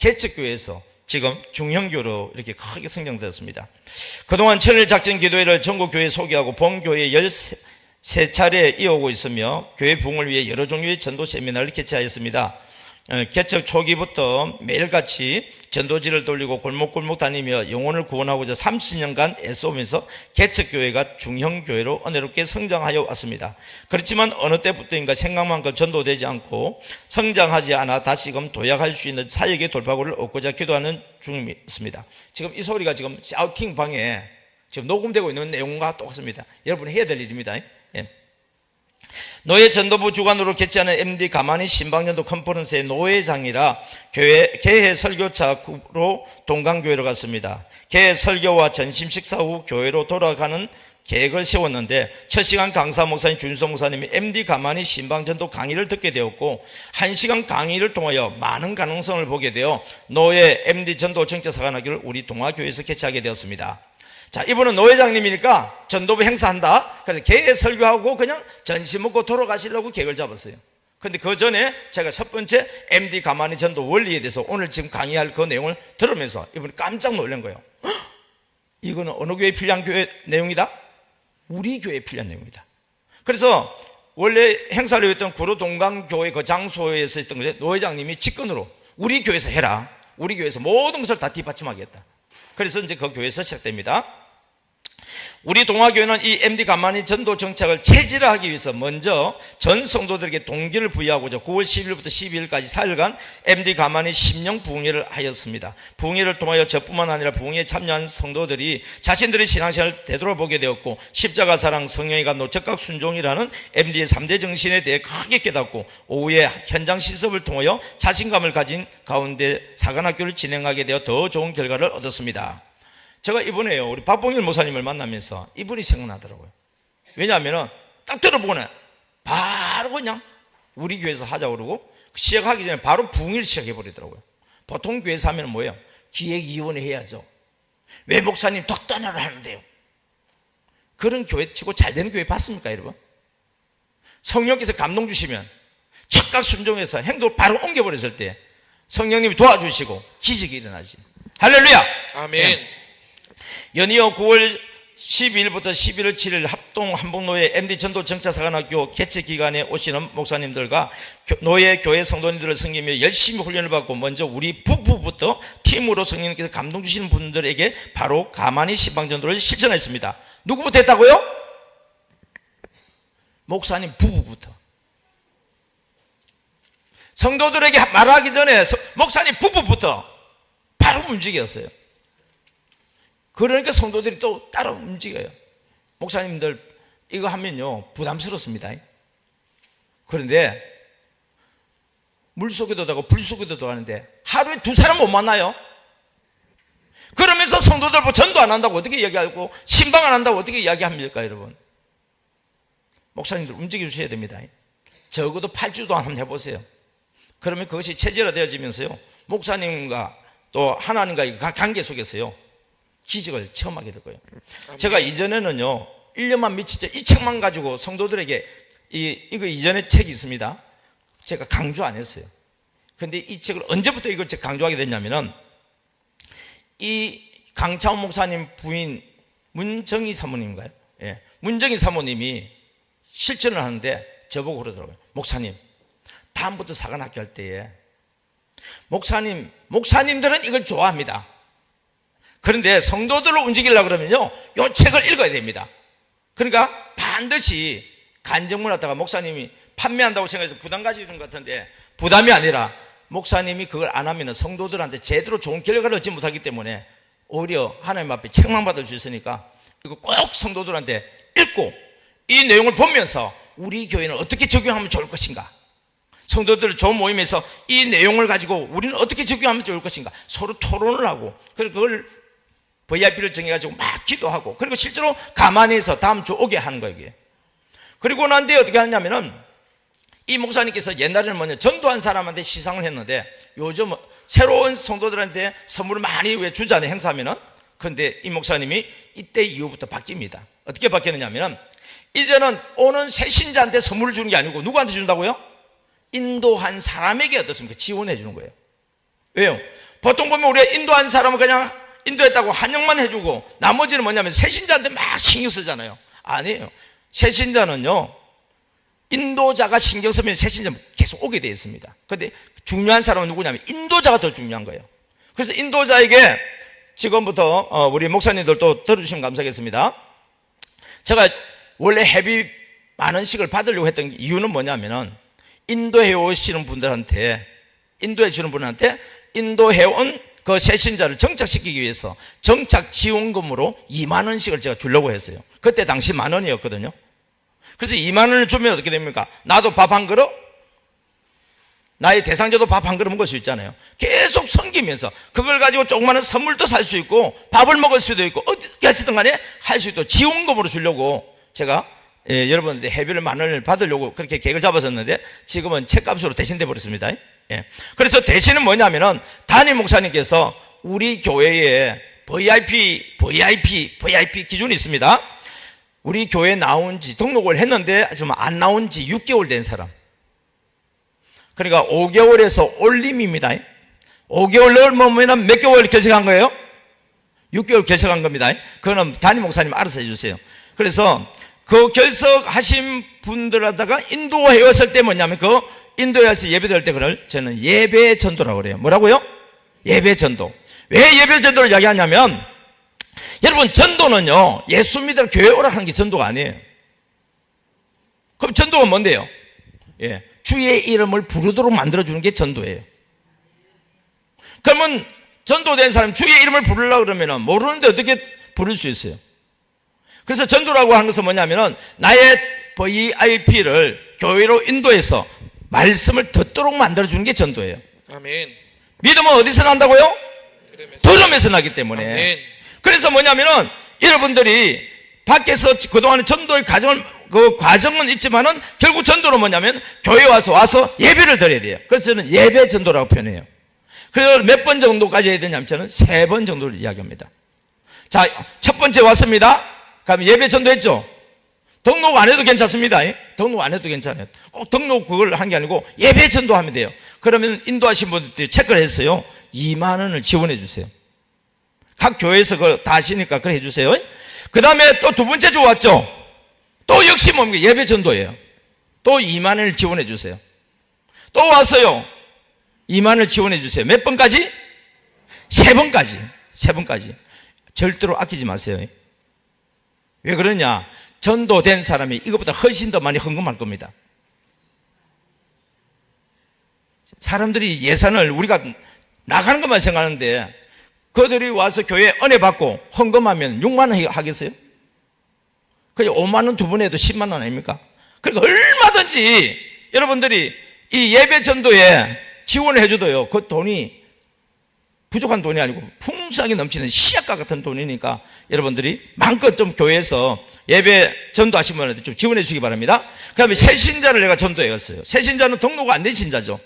개척교회에서 지금 중형교로 이렇게 크게 성장되었습니다. 그동안 천일 작전 기도회를 전국교회에 소개하고 본교회에 13차례 이어오고 있으며 교회 부흥을 위해 여러 종류의 전도 세미나를 개최하였습니다. 개척 초기부터 매일같이 전도지를 돌리고 골목골목 다니며 영혼을 구원하고자 30년간 애써오면서 개척교회가 중형교회로 은혜롭게 성장하여 왔습니다. 그렇지만 어느 때부터인가 생각만큼 전도되지 않고 성장하지 않아 다시금 도약할 수 있는 사역의 돌파구를 얻고자 기도하는 중입니다. 지금 이 소리가 지금 샤우팅 방에 지금 녹음되고 있는 내용과 똑같습니다. 여러분이 해야 될 일입니다. 노예 전도부 주관으로 개최하는 MD 가만히 신방전도 컨퍼런스의 노회장이라 개회 설교차로 동강교회로 갔습니다. 개회 설교와 전심 식사 후 교회로 돌아가는 계획을 세웠는데 첫 시간 강사 목사님 준성 목사님이 MD 가만히 신방전도 강의를 듣게 되었고 1시간 강의를 통하여 많은 가능성을 보게 되어 노예 MD 전도 정책 사관학교를 우리 동아교회에서 개최하게 되었습니다. 자, 이분은 노회장님이니까 전도부 행사한다. 그래서 개회 설교하고 그냥 전심 먹고 돌아가시려고 계획을 잡았어요. 근데 그 전에 제가 첫 번째 MD 가만히 전도 원리에 대해서 오늘 지금 강의할 그 내용을 들으면서 이분이 깜짝 놀란 거예요. 헉! 이거는 어느 교회에 필요한 교회 내용이다? 우리 교회에 필요한 내용이다. 그래서 원래 행사를 했던 구로 동강교회 그 장소에서 했던 건데 노회장님이 직권으로 우리 교회에서 해라. 우리 교회에서 모든 것을 다 뒷받침하겠다. 그래서 이제 그 교회에서 시작됩니다. 우리 동아교회는 이 MD 가만히 전도 정책을 체질화하기 위해서 먼저 전 성도들에게 동기를 부여하고자 9월 10일부터 12일까지 4일간 MD 가만히 심령 부흥회를 하였습니다. 부흥회를 통하여 저뿐만 아니라 부흥회에 참여한 성도들이 자신들의 신앙생활을 되돌아보게 되었고 십자가 사랑, 성령의 감동, 적각 순종이라는 MD의 3대 정신에 대해 크게 깨닫고 오후에 현장 실습을 통하여 자신감을 가진 가운데 사관학교를 진행하게 되어 더 좋은 결과를 얻었습니다. 제가 이번에요 우리 박봉일 목사님을 만나면서 이분이 생각나더라고요. 왜냐하면 딱 들어보네 바로 그냥 우리 교회에서 하자고 그러고 시작하기 전에 바로 부흥을 시작해버리더라고요. 보통 교회에서 하면 뭐예요? 기획위원회 해야죠. 왜 목사님 덕단회를 하는데요? 그런 교회 치고 잘 되는 교회 봤습니까 여러분? 성령께서 감동 주시면 즉각 순종해서 행동을 바로 옮겨버렸을 때 성령님이 도와주시고 기적이 일어나지. 할렐루야. 아멘. 네. 연이어 9월 12일부터 11월 7일 합동 한복노예 MD 전도 정착사관학교 개최 기간에 오시는 목사님들과 노예 교회 성도님들을 섬기며 열심히 훈련을 받고 먼저 우리 부부부터 팀으로 성령님께서 감동 주시는 분들에게 바로 가만히 신방전도를 실천했습니다. 누구부터 했다고요? 목사님 부부부터. 성도들에게 말하기 전에 목사님 부부부터 바로 움직였어요. 그러니까 성도들이 또 따로 움직여요. 목사님들 이거 하면요 부담스럽습니다. 그런데 물속에도 가고 불속에도 가는데 하루에 2사람 못 만나요. 그러면서 성도들 뭐 전도 안 한다고 어떻게 이야기하고 신방 안 한다고 어떻게 이야기합니까 여러분? 목사님들 움직여 주셔야 됩니다. 적어도 8주 동안 한번 해보세요. 그러면 그것이 체질화되어지면서요 목사님과 또 하나님과의 관계 속에서요 기적을 체험하게 될 거예요. 제가 이전에는요 1년만 미치죠 이 책만 가지고 성도들에게 이거 이전에 책이 있습니다. 제가 강조 안 했어요. 그런데 이 책을 언제부터 이걸 제가 강조하게 됐냐면은 이 강차원 목사님 부인 문정희 사모님인가요? 예, 문정희 사모님이 실천을 하는데 저보고 그러더라고요. 목사님 다음부터 사관학교 할 때에 목사님들은 이걸 좋아합니다. 그런데 성도들로 움직이려고 그러면요 이 책을 읽어야 됩니다. 그러니까 반드시 간증문 하다가 목사님이 판매한다고 생각해서 부담 가지는 것 같은데 부담이 아니라 목사님이 그걸 안 하면 성도들한테 제대로 좋은 결과를 얻지 못하기 때문에 오히려 하나님 앞에 책망 받을 수 있으니까 이거 꼭 성도들한테 읽고 이 내용을 보면서 우리 교회는 어떻게 적용하면 좋을 것인가, 성도들 좋은 모임에서 이 내용을 가지고 우리는 어떻게 적용하면 좋을 것인가 서로 토론을 하고 그리고 그걸 VIP를 정해가지고 막 기도하고 그리고 실제로 가만히 있어 다음 주 오게 하는 거예요. 이게. 그리고 난 뒤에 어떻게 하냐면은 이 목사님께서 옛날에는 뭐냐 전도한 사람한테 시상을 했는데 요즘 새로운 성도들한테 선물을 많이 왜 주잖아요 행사하면은. 그런데 이 목사님이 이때 이후부터 바뀝니다. 어떻게 바뀌느냐면은 이제는 오는 새 신자한테 선물을 주는 게 아니고 누구한테 준다고요? 인도한 사람에게 어떻습니까? 지원해 주는 거예요. 왜요? 보통 보면 우리가 인도한 사람은 그냥 인도했다고 환영만 해주고 나머지는 뭐냐면 새신자한테 막 신경 쓰잖아요. 아니에요. 새신자는요, 인도자가 신경 쓰면 새신자 계속 오게 되어 있습니다. 그런데 중요한 사람은 누구냐면 인도자가 더 중요한 거예요. 그래서 인도자에게 지금부터 우리 목사님들도 들어주시면 감사하겠습니다. 제가 원래 회비 많은 식을 받으려고 했던 이유는 뭐냐면은 인도해 오시는 분들한테, 인도해 주는 분한테 인도해 온 그 새신자를 정착시키기 위해서 정착 지원금으로 2만 원씩을 제가 주려고 했어요. 그때 당시 1만 원이었거든요. 그래서 2만 원을 주면 어떻게 됩니까? 나도 밥 한 그릇, 나의 대상자도 밥 한 그릇 먹을 수 있잖아요. 계속 섬기면서 그걸 가지고 조그마한 선물도 살 수 있고 밥을 먹을 수도 있고 어떻게 하시든 간에 할 수 있도록 지원금으로 주려고 제가 여러분들 회비를 1만 원을 받으려고 그렇게 계획을 잡았었는데 지금은 책값으로 대신돼 버렸습니다. 그래서 대신은 뭐냐면은 담임 목사님께서 우리 교회에 VIP 기준이 있습니다. 우리 교회에 나온 지 등록을 했는데 좀 안 나온 지 6개월 된 사람, 그러니까 5개월에서 올림입니다. 5개월 넘으면 몇 개월 결석한 거예요? 6개월 결석한 겁니다. 그거는 담임 목사님 알아서 해주세요. 그래서 그 결석하신 분들하다가 인도해 왔을 때 뭐냐면 그 인도에 와서 예배드릴 때 그걸 저는 예배 전도라고 그래요. 뭐라고요? 예배 전도. 왜 예배 전도를 이야기하냐면 여러분, 전도는요, 예수 믿으러 교회 오라 하는 게 전도가 아니에요. 그럼 전도가 뭔데요? 주의 이름을 부르도록 만들어주는 게 전도예요. 그러면 전도된 사람 주의 이름을 부르려고 그러면 모르는데 어떻게 부를 수 있어요? 그래서 전도라고 하는 것은 뭐냐면은 나의 VIP를 교회로 인도해서 말씀을 듣도록 만들어주는 게 전도예요. 아멘. 믿음은 어디서 난다고요? 들음에서 나기 때문에. 아멘. 그래서 뭐냐면은 여러분들이 밖에서 그동안 전도의 과정은 있지만은 결국 전도는 뭐냐면 교회 와서 예배를 드려야 돼요. 그래서 저는 예배 전도라고 표현해요. 그래서 몇 번 정도까지 해야 되냐면 저는 3번 정도를 이야기합니다. 자, 첫 번째 왔습니다. 그럼 예배 전도했죠? 등록 안 해도 괜찮습니다. 등록 안 해도 괜찮아요. 꼭 등록 그걸 한 게 아니고 예배 전도하면 돼요. 그러면 인도하신 분들이 체크를 했어요. 2만 원을 지원해 주세요. 각 교회에서 그거 다 하시니까 그래 해주세요. 그 다음에 또 두 번째 주 왔죠? 또 역시 뭡니까? 예배 전도예요. 또 2만 원을 지원해 주세요. 또 왔어요. 2만 원을 지원해 주세요. 몇 번까지? 3번까지. 3번까지. 절대로 아끼지 마세요. 왜 그러냐? 전도된 사람이 이것보다 훨씬 더 많이 헌금할 겁니다. 사람들이 예산을 우리가 나가는 것만 생각하는데 그들이 와서 교회에 은혜 받고 헌금하면 6만 원 하겠어요? 그냥 5만 원 두 번 해도 10만 원 아닙니까? 그러니까 얼마든지 여러분들이 이 예배 전도에 지원을 해줘도요, 그 돈이 부족한 돈이 아니고 풍성하게 넘치는 시약과 같은 돈이니까 여러분들이 마음껏 좀 교회에서 예배 전도하신 분한테 좀 지원해 주시기 바랍니다. 그 다음에 새신자를 내가 전도해왔어요. 새신자는 등록 안 된 신자죠.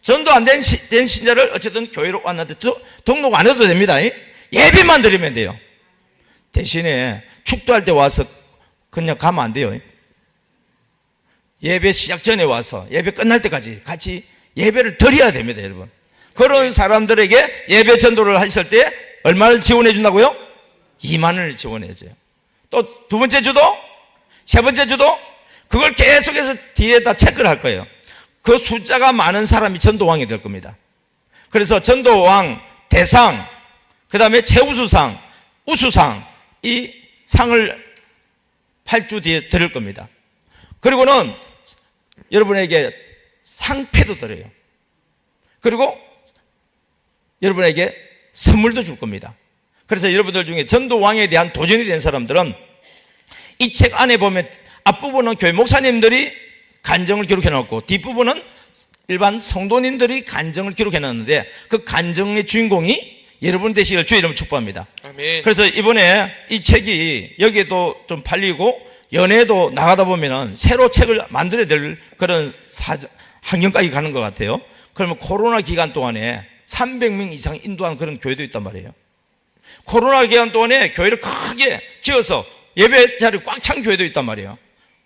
전도 안 된 신자를 어쨌든 교회로 왔는데 등록 안 해도 됩니다. 예배만 드리면 돼요. 대신에 축도할 때 와서 그냥 가면 안 돼요. 예배 시작 전에 와서 예배 끝날 때까지 같이 예배를 드려야 됩니다, 여러분. 그런 사람들에게 예배 전도를 하실 때 얼마를 지원해 준다고요? 2만 원을 지원해 줘요. 또 두 번째 주도, 세 번째 주도, 그걸 계속해서 뒤에다 체크를 할 거예요. 그 숫자가 많은 사람이 전도왕이 될 겁니다. 그래서 전도왕, 대상, 그 다음에 최우수상, 우수상, 이 상을 8주 뒤에 드릴 겁니다. 그리고는 여러분에게 상패도 드려요. 그리고 여러분에게 선물도 줄 겁니다. 그래서 여러분들 중에 전도왕에 대한 도전이 된 사람들은 이 책 안에 보면 앞부분은 교회 목사님들이 간증을 기록해 놓고 뒷부분은 일반 성도님들이 간증을 기록해 놨는데 그 간증의 주인공이 여러분 되시길 주의 이름으로 축복합니다. 아멘. 그래서 이번에 이 책이 여기에도 좀 팔리고 연예도 나가다 보면은 새로 책을 만들어야 될 그런 환경까지 가는 것 같아요. 그러면 코로나 기간 동안에 300명 이상 인도한 그런 교회도 있단 말이에요. 코로나 기간 동안에 교회를 크게 지어서 예배 자리 꽉 찬 교회도 있단 말이에요.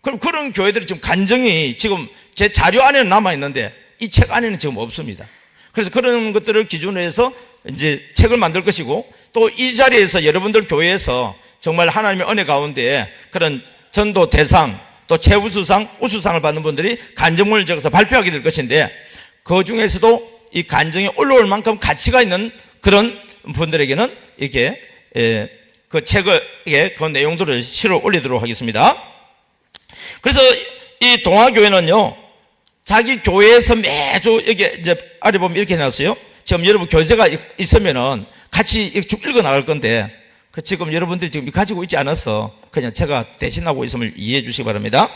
그럼 그런 교회들이 지금 간증이 지금 제 자료 안에는 남아있는데 이 책 안에는 지금 없습니다. 그래서 그런 것들을 기준으로 해서 이제 책을 만들 것이고, 또 이 자리에서 여러분들 교회에서 정말 하나님의 은혜 가운데 그런 전도 대상, 또 최우수상, 우수상을 받는 분들이 간증문을 적어서 발표하게 될 것인데, 그 중에서도 이 간증이 올라올 만큼 가치가 있는 그런 분들에게는 이렇게 그 책에 그 내용들을 실어 올리도록 하겠습니다. 그래서 이 동아교회는요, 자기 교회에서 매주 여기 이제 아래 보면 이렇게 해놨어요. 지금 여러분 교재가 있으면은 같이 쭉 읽어 나갈 건데, 지금 여러분들이 지금 가지고 있지 않아서 그냥 제가 대신하고 있음을 이해해 주시기 바랍니다.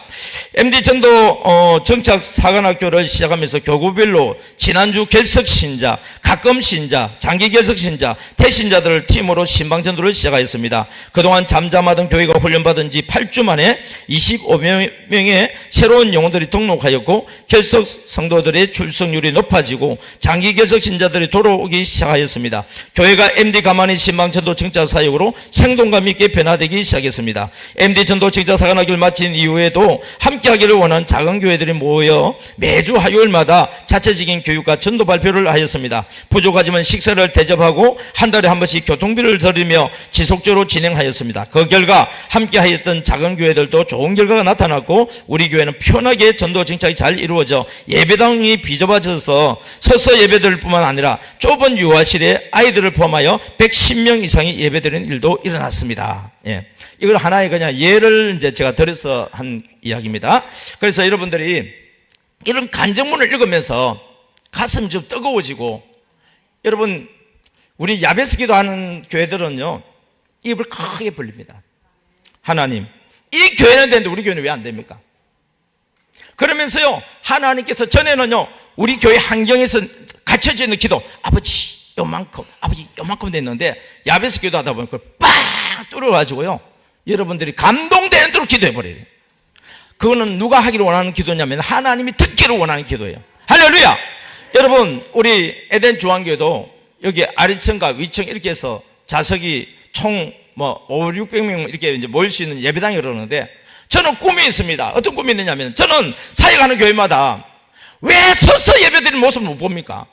MD 전도 정착 사관학교를 시작하면서 교구별로 지난주 결석 신자, 가끔 신자, 장기 결석 신자, 태신자들을 팀으로 신방 전도를 시작하였습니다. 그동안 잠잠하던 교회가 훈련받은 지 8주 만에 25명의 새로운 영혼들이 등록하였고, 결석 성도들의 출석률이 높아지고 장기 결석 신자들이 돌아오기 시작하였습니다. 교회가 MD 가만히 신방 전도 정착 사역으로 생동감 있게 변화되기 시작했습니다. MD 전도 정착 사관학교를 마친 이후에도 함께하기를 원한 작은 교회들이 모여 매주 화요일마다 자체적인 교육과 전도 발표를 하였습니다. 부족하지만 식사를 대접하고 한 달에 한 번씩 교통비를 드리며 지속적으로 진행하였습니다. 그 결과 함께하였던 작은 교회들도 좋은 결과가 나타났고, 우리 교회는 편하게 전도 정착이 잘 이루어져 예배당이 비좁아져서 서서 예배드릴 뿐만 아니라 좁은 유아실에 아이들을 포함하여 110명 이상이 예배드리는 일도 일어났습니다. 예. 이걸 하나의 그냥 예를 이제 제가 들어서 한 이야기입니다. 그래서 여러분들이 이런 간증문을 읽으면서 가슴이 좀 뜨거워지고, 여러분, 우리 야베스 기도하는 교회들은요, 입을 크게 벌립니다. 하나님, 이 교회는 되는데 우리 교회는 왜 안 됩니까? 그러면서요, 하나님께서 전에는요, 우리 교회 환경에서 갇혀져 있는 기도, 아버지 요만큼, 아버지 요만큼 됐는데, 야베스 기도하다 보니까 빵 뚫어가지고요, 여러분들이 감동되는 대로 기도해버려요. 그거는 누가 하기를 원하는 기도냐면 하나님이 듣기를 원하는 기도예요. 할렐루야! 여러분, 우리 에덴 중앙교회도 여기 아래층과 위층 이렇게 해서 좌석이 총 500~600명 이렇게 이제 모일 수 있는 예배당이 그러는데, 저는 꿈이 있습니다. 어떤 꿈이 있느냐면, 저는 사역하는 교회마다 왜 서서 예배드리는 모습을 못 봅니까?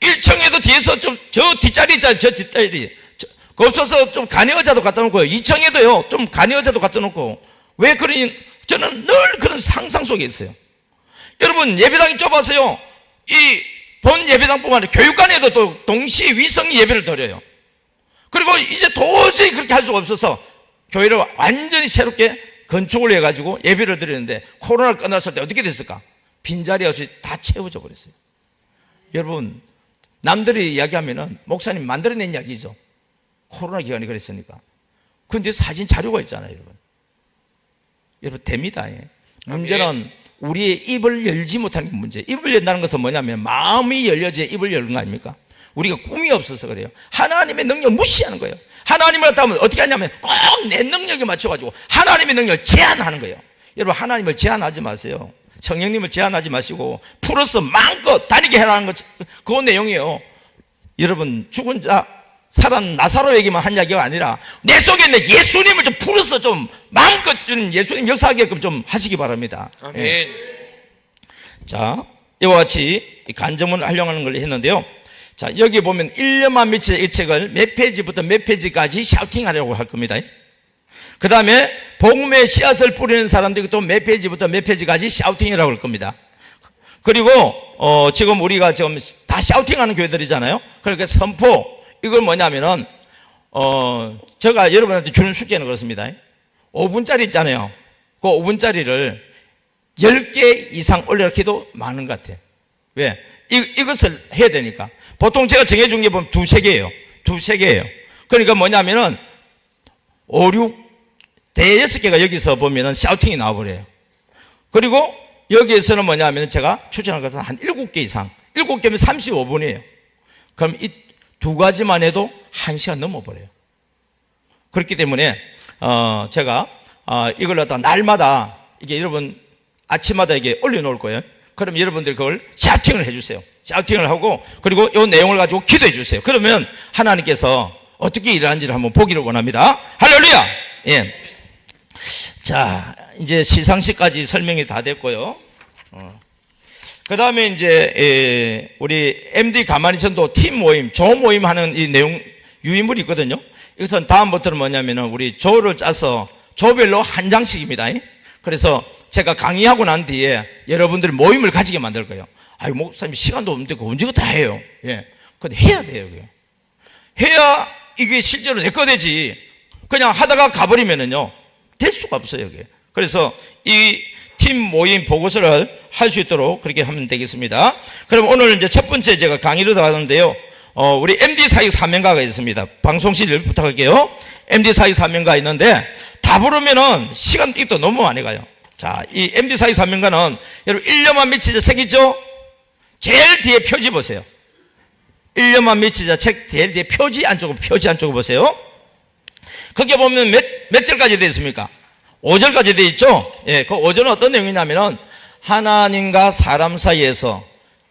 1층에도 뒤에서 좀 저 뒷자리 있잖아요. 저 뒷자리. 거기서 좀 간이 의자도 갖다 놓고요. 2층에도요, 좀 간이 의자도 갖다 놓고. 왜 그러니, 저는 늘 그런 상상 속에 있어요. 여러분, 예배당이 좁아서요, 이 본 예배당뿐만 아니라 교육관에도 또 동시에 위성 예배를 드려요. 그리고 이제 도저히 그렇게 할 수가 없어서 교회를 완전히 새롭게 건축을 해가지고 예배를 드리는데, 코로나가 끝났을 때 어떻게 됐을까? 빈자리 없이 다 채워져 버렸어요. 여러분, 남들이 이야기하면은 목사님 만들어낸 이야기죠. 코로나 기간이 그랬으니까. 근데 사진 자료가 있잖아요, 여러분. 여러분, 됩니다. 예. 문제는 우리의 입을 열지 못하는 게 문제예요. 입을 연다는 것은 뭐냐면 마음이 열려져야 입을 여는 거 아닙니까? 우리가 꿈이 없어서 그래요. 하나님의 능력을 무시하는 거예요. 하나님을 갖다 하면 어떻게 하냐면 꼭 내 능력에 맞춰가지고 하나님의 능력을 제한하는 거예요. 여러분, 하나님을 제한하지 마세요. 성령님을 제한하지 마시고 풀어서 마음껏 다니게 해라는 것, 그 내용이에요. 여러분, 죽은 자 살아난 나사로에게만 한 이야기가 아니라 내 속에 있는 예수님을 좀 풀어서 좀 마음껏 좀 예수님 역사하게끔 좀 하시기 바랍니다. 아멘. 예. 자, 이와 같이 간증문을 활용하는 걸 했는데요. 자, 여기 보면 1년만 며칠 이 책을 몇 페이지부터 몇 페이지까지 샤우팅하려고 할 겁니다. 그 다음에 복음의 씨앗을 뿌리는 사람들이 또 몇 페이지부터 몇 페이지까지 샤우팅이라고 할 겁니다. 그리고 지금 우리가 지금 다 샤우팅하는 교회들이잖아요. 그러니까 선포, 이걸 뭐냐면은 제가 여러분한테 주는 숙제는 그렇습니다. 5분짜리 있잖아요. 그 5분짜리를 10개 이상 올려놓기도 많은 것 같아요. 왜? 이것을 해야 되니까. 보통 제가 정해준 게 보면 2~3개예요. 2~3개예요. 그러니까 뭐냐면은 5, 6, 대여섯 개가 여기서 보면은 샤우팅이 나와버려요. 그리고 여기에서는 뭐냐면 제가 추천한 것은 한 7개 이상. 7개면 35분이에요. 그럼 이 2가지만 해도 1시간 넘어버려요. 그렇기 때문에, 제가, 이걸 갖다 날마다, 이게 여러분, 아침마다 이게 올려놓을 거예요. 그럼 여러분들 그걸 샤우팅을 해주세요. 샤우팅을 하고, 그리고 이 내용을 가지고 기도해 주세요. 그러면 하나님께서 어떻게 일하는지를 한번 보기를 원합니다. 할렐루야! 예. 자, 이제 시상식까지 설명이 다 됐고요. 그 다음에 이제 우리 MD 가만히 전도 팀 모임, 조 모임 하는 이 내용 유인물이 있거든요. 이것은 다음부터는 뭐냐면은 우리 조를 짜서 조별로 한 장씩입니다. 그래서 제가 강의하고 난 뒤에 여러분들이 모임을 가지게 만들 거예요. 아유, 목사님 시간도 없는데 그 언제 다 해요. 예. 근데 해야 돼요. 그게. 해야 이게 실제로 내 거 되지. 그냥 하다가 가버리면은요, 될 수가 없어요. 이게. 그래서 이 팀 모임 보고서를 할 수 있도록 그렇게 하면 되겠습니다. 그럼 오늘 이제 첫 번째 제가 강의로 들어가는데요. 우리 MD 사역 사명가가 있습니다. 방송실을 부탁할게요. MD 사역 사명가 있는데 다 부르면은 시간이 또 너무 많이 가요. 자, 이 MD 사역 사명가는 여러분 1년만 미치자 책 있죠? 제일 뒤에 표지 보세요. 1년만 미치자 책 제일 뒤에 표지 안쪽을 보세요. 거기에 보면 몇 절까지 되어 있습니까? 5절까지 되어 있죠? 예, 그 5절은 어떤 내용이냐면은 하나님과 사람 사이에서,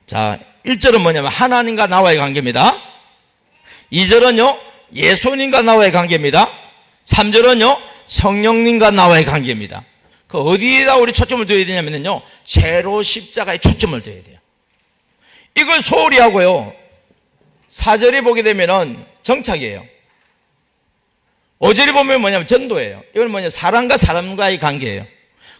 자, 1절은 뭐냐면 하나님과 나와의 관계입니다. 2절은요, 예수님과 나와의 관계입니다. 3절은요, 성령님과 나와의 관계입니다. 그 어디에다 우리 초점을 둬야 되냐면요, 세로 십자가에 초점을 둬야 돼요. 이걸 소홀히 하고요, 4절에 보게 되면은 정착이에요. 5절에 보면 뭐냐면 전도예요. 이건 뭐냐, 사람과 사람과의 관계예요.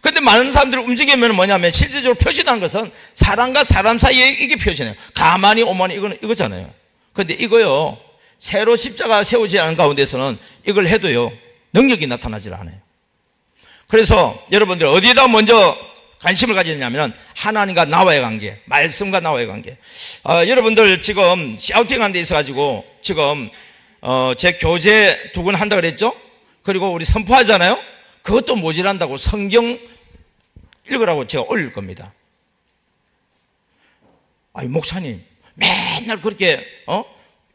근데 많은 사람들이 움직이면 뭐냐면 실질적으로 표시하는 것은 사람과 사람 사이에 이게 표시네요. 가만히 오만히 이거잖아요. 근데 이거요, 새로 십자가 세우지 않은 가운데서는 이걸 해도요, 능력이 나타나질 않아요. 그래서 여러분들 어디에다 먼저 관심을 가지냐면 하나님과 나와의 관계, 말씀과 나와의 관계. 여러분들 지금 샤우팅 하는 데 있어가지고 지금 제 교재 2권 한다 그랬죠? 그리고 우리 선포하잖아요? 그것도 모자란다고 성경 읽으라고 제가 올릴 겁니다. 아니, 목사님, 맨날 그렇게,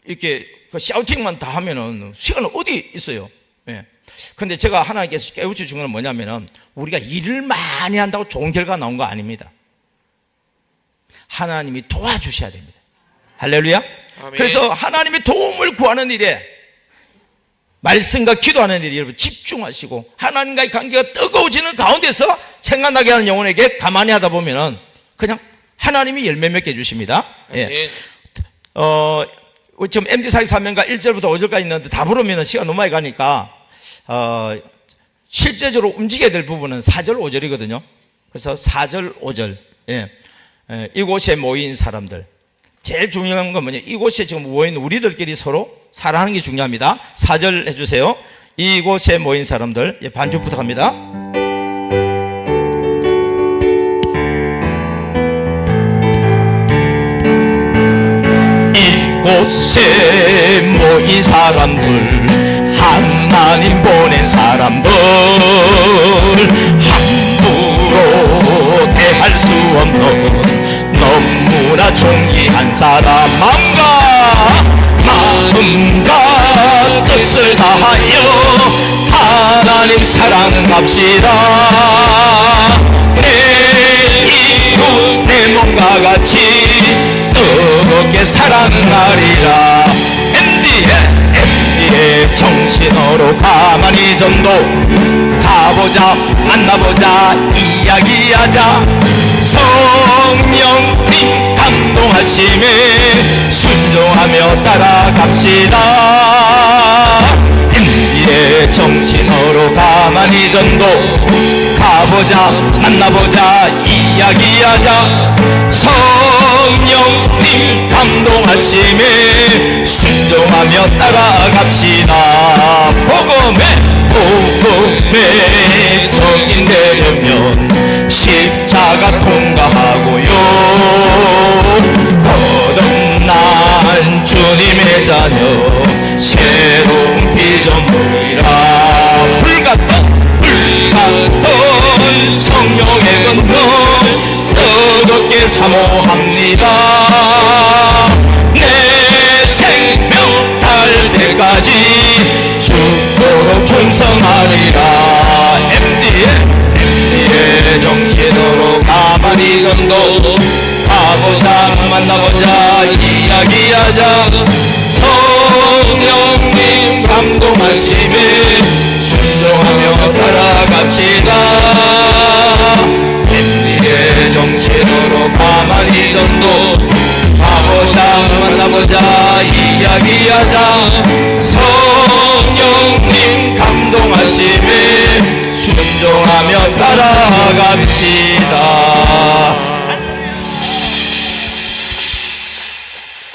이렇게 그 샤우팅만 다 하면은 시간은 어디 있어요? 예. 근데 제가 하나님께서 깨우쳐 준 건 뭐냐면은 우리가 일을 많이 한다고 좋은 결과 나온 거 아닙니다. 하나님이 도와주셔야 됩니다. 할렐루야. 아멘. 그래서 하나님의 도움을 구하는 일에, 말씀과 기도하는 일에 여러분 집중하시고 하나님과의 관계가 뜨거워지는 가운데서 생각나게 하는 영혼에게 가만히 하다 보면은 그냥 하나님이 열매 맺게 해주십니다. 예. 지금 MD 사역 사명가 1절부터 5절까지 있는데 다 부르면 시간 너무 많이 가니까 실제적으로 움직여야 될 부분은 4절 5절이거든요. 그래서 4절 5절, 예. 이곳에 모인 사람들, 제일 중요한 건 뭐냐, 이곳에 지금 모인 우리들끼리 서로 사랑하는 게 중요합니다. 4절 해주세요. 이곳에 모인 사람들, 예, 반주 부탁합니다. 이곳에 모인 사람들, 하나님 보낸 사람들, 함부로 대할 수 없는 너무나 존귀한 사람, 마음과 뜻을 다하여 하나님 사랑합시다. 내 이웃 내 몸과 같이 뜨겁게 사랑하리라. MD의 정신으로 가만히 전도 가보자, 만나보자, 이야기하자. 성령님 감동하심에 순종하며 따라갑시다. MD의 정신으로 가만히 전도 가보자, 만나보자, 이야기하자. 성령님 감동하심에 순종하며 따라갑시다. 복음의 성인 되려면 십자가 통과하고요, 거듭난 주님의 자녀 새로운 피조물이라. 불같던 성령의 건너 뜨겁게 사모합니다. 내 생명 달 때까지 죽도록 충성하리라. MD의 정신으로 가만히 전도 가보자, 만나보자, 이야기하자. 성령님 감동하심에 순종하며 따라갑시다. MD의 정신으로 가만히 이야기하자. 성령님 감동하심에 순종하며 따라갑시다.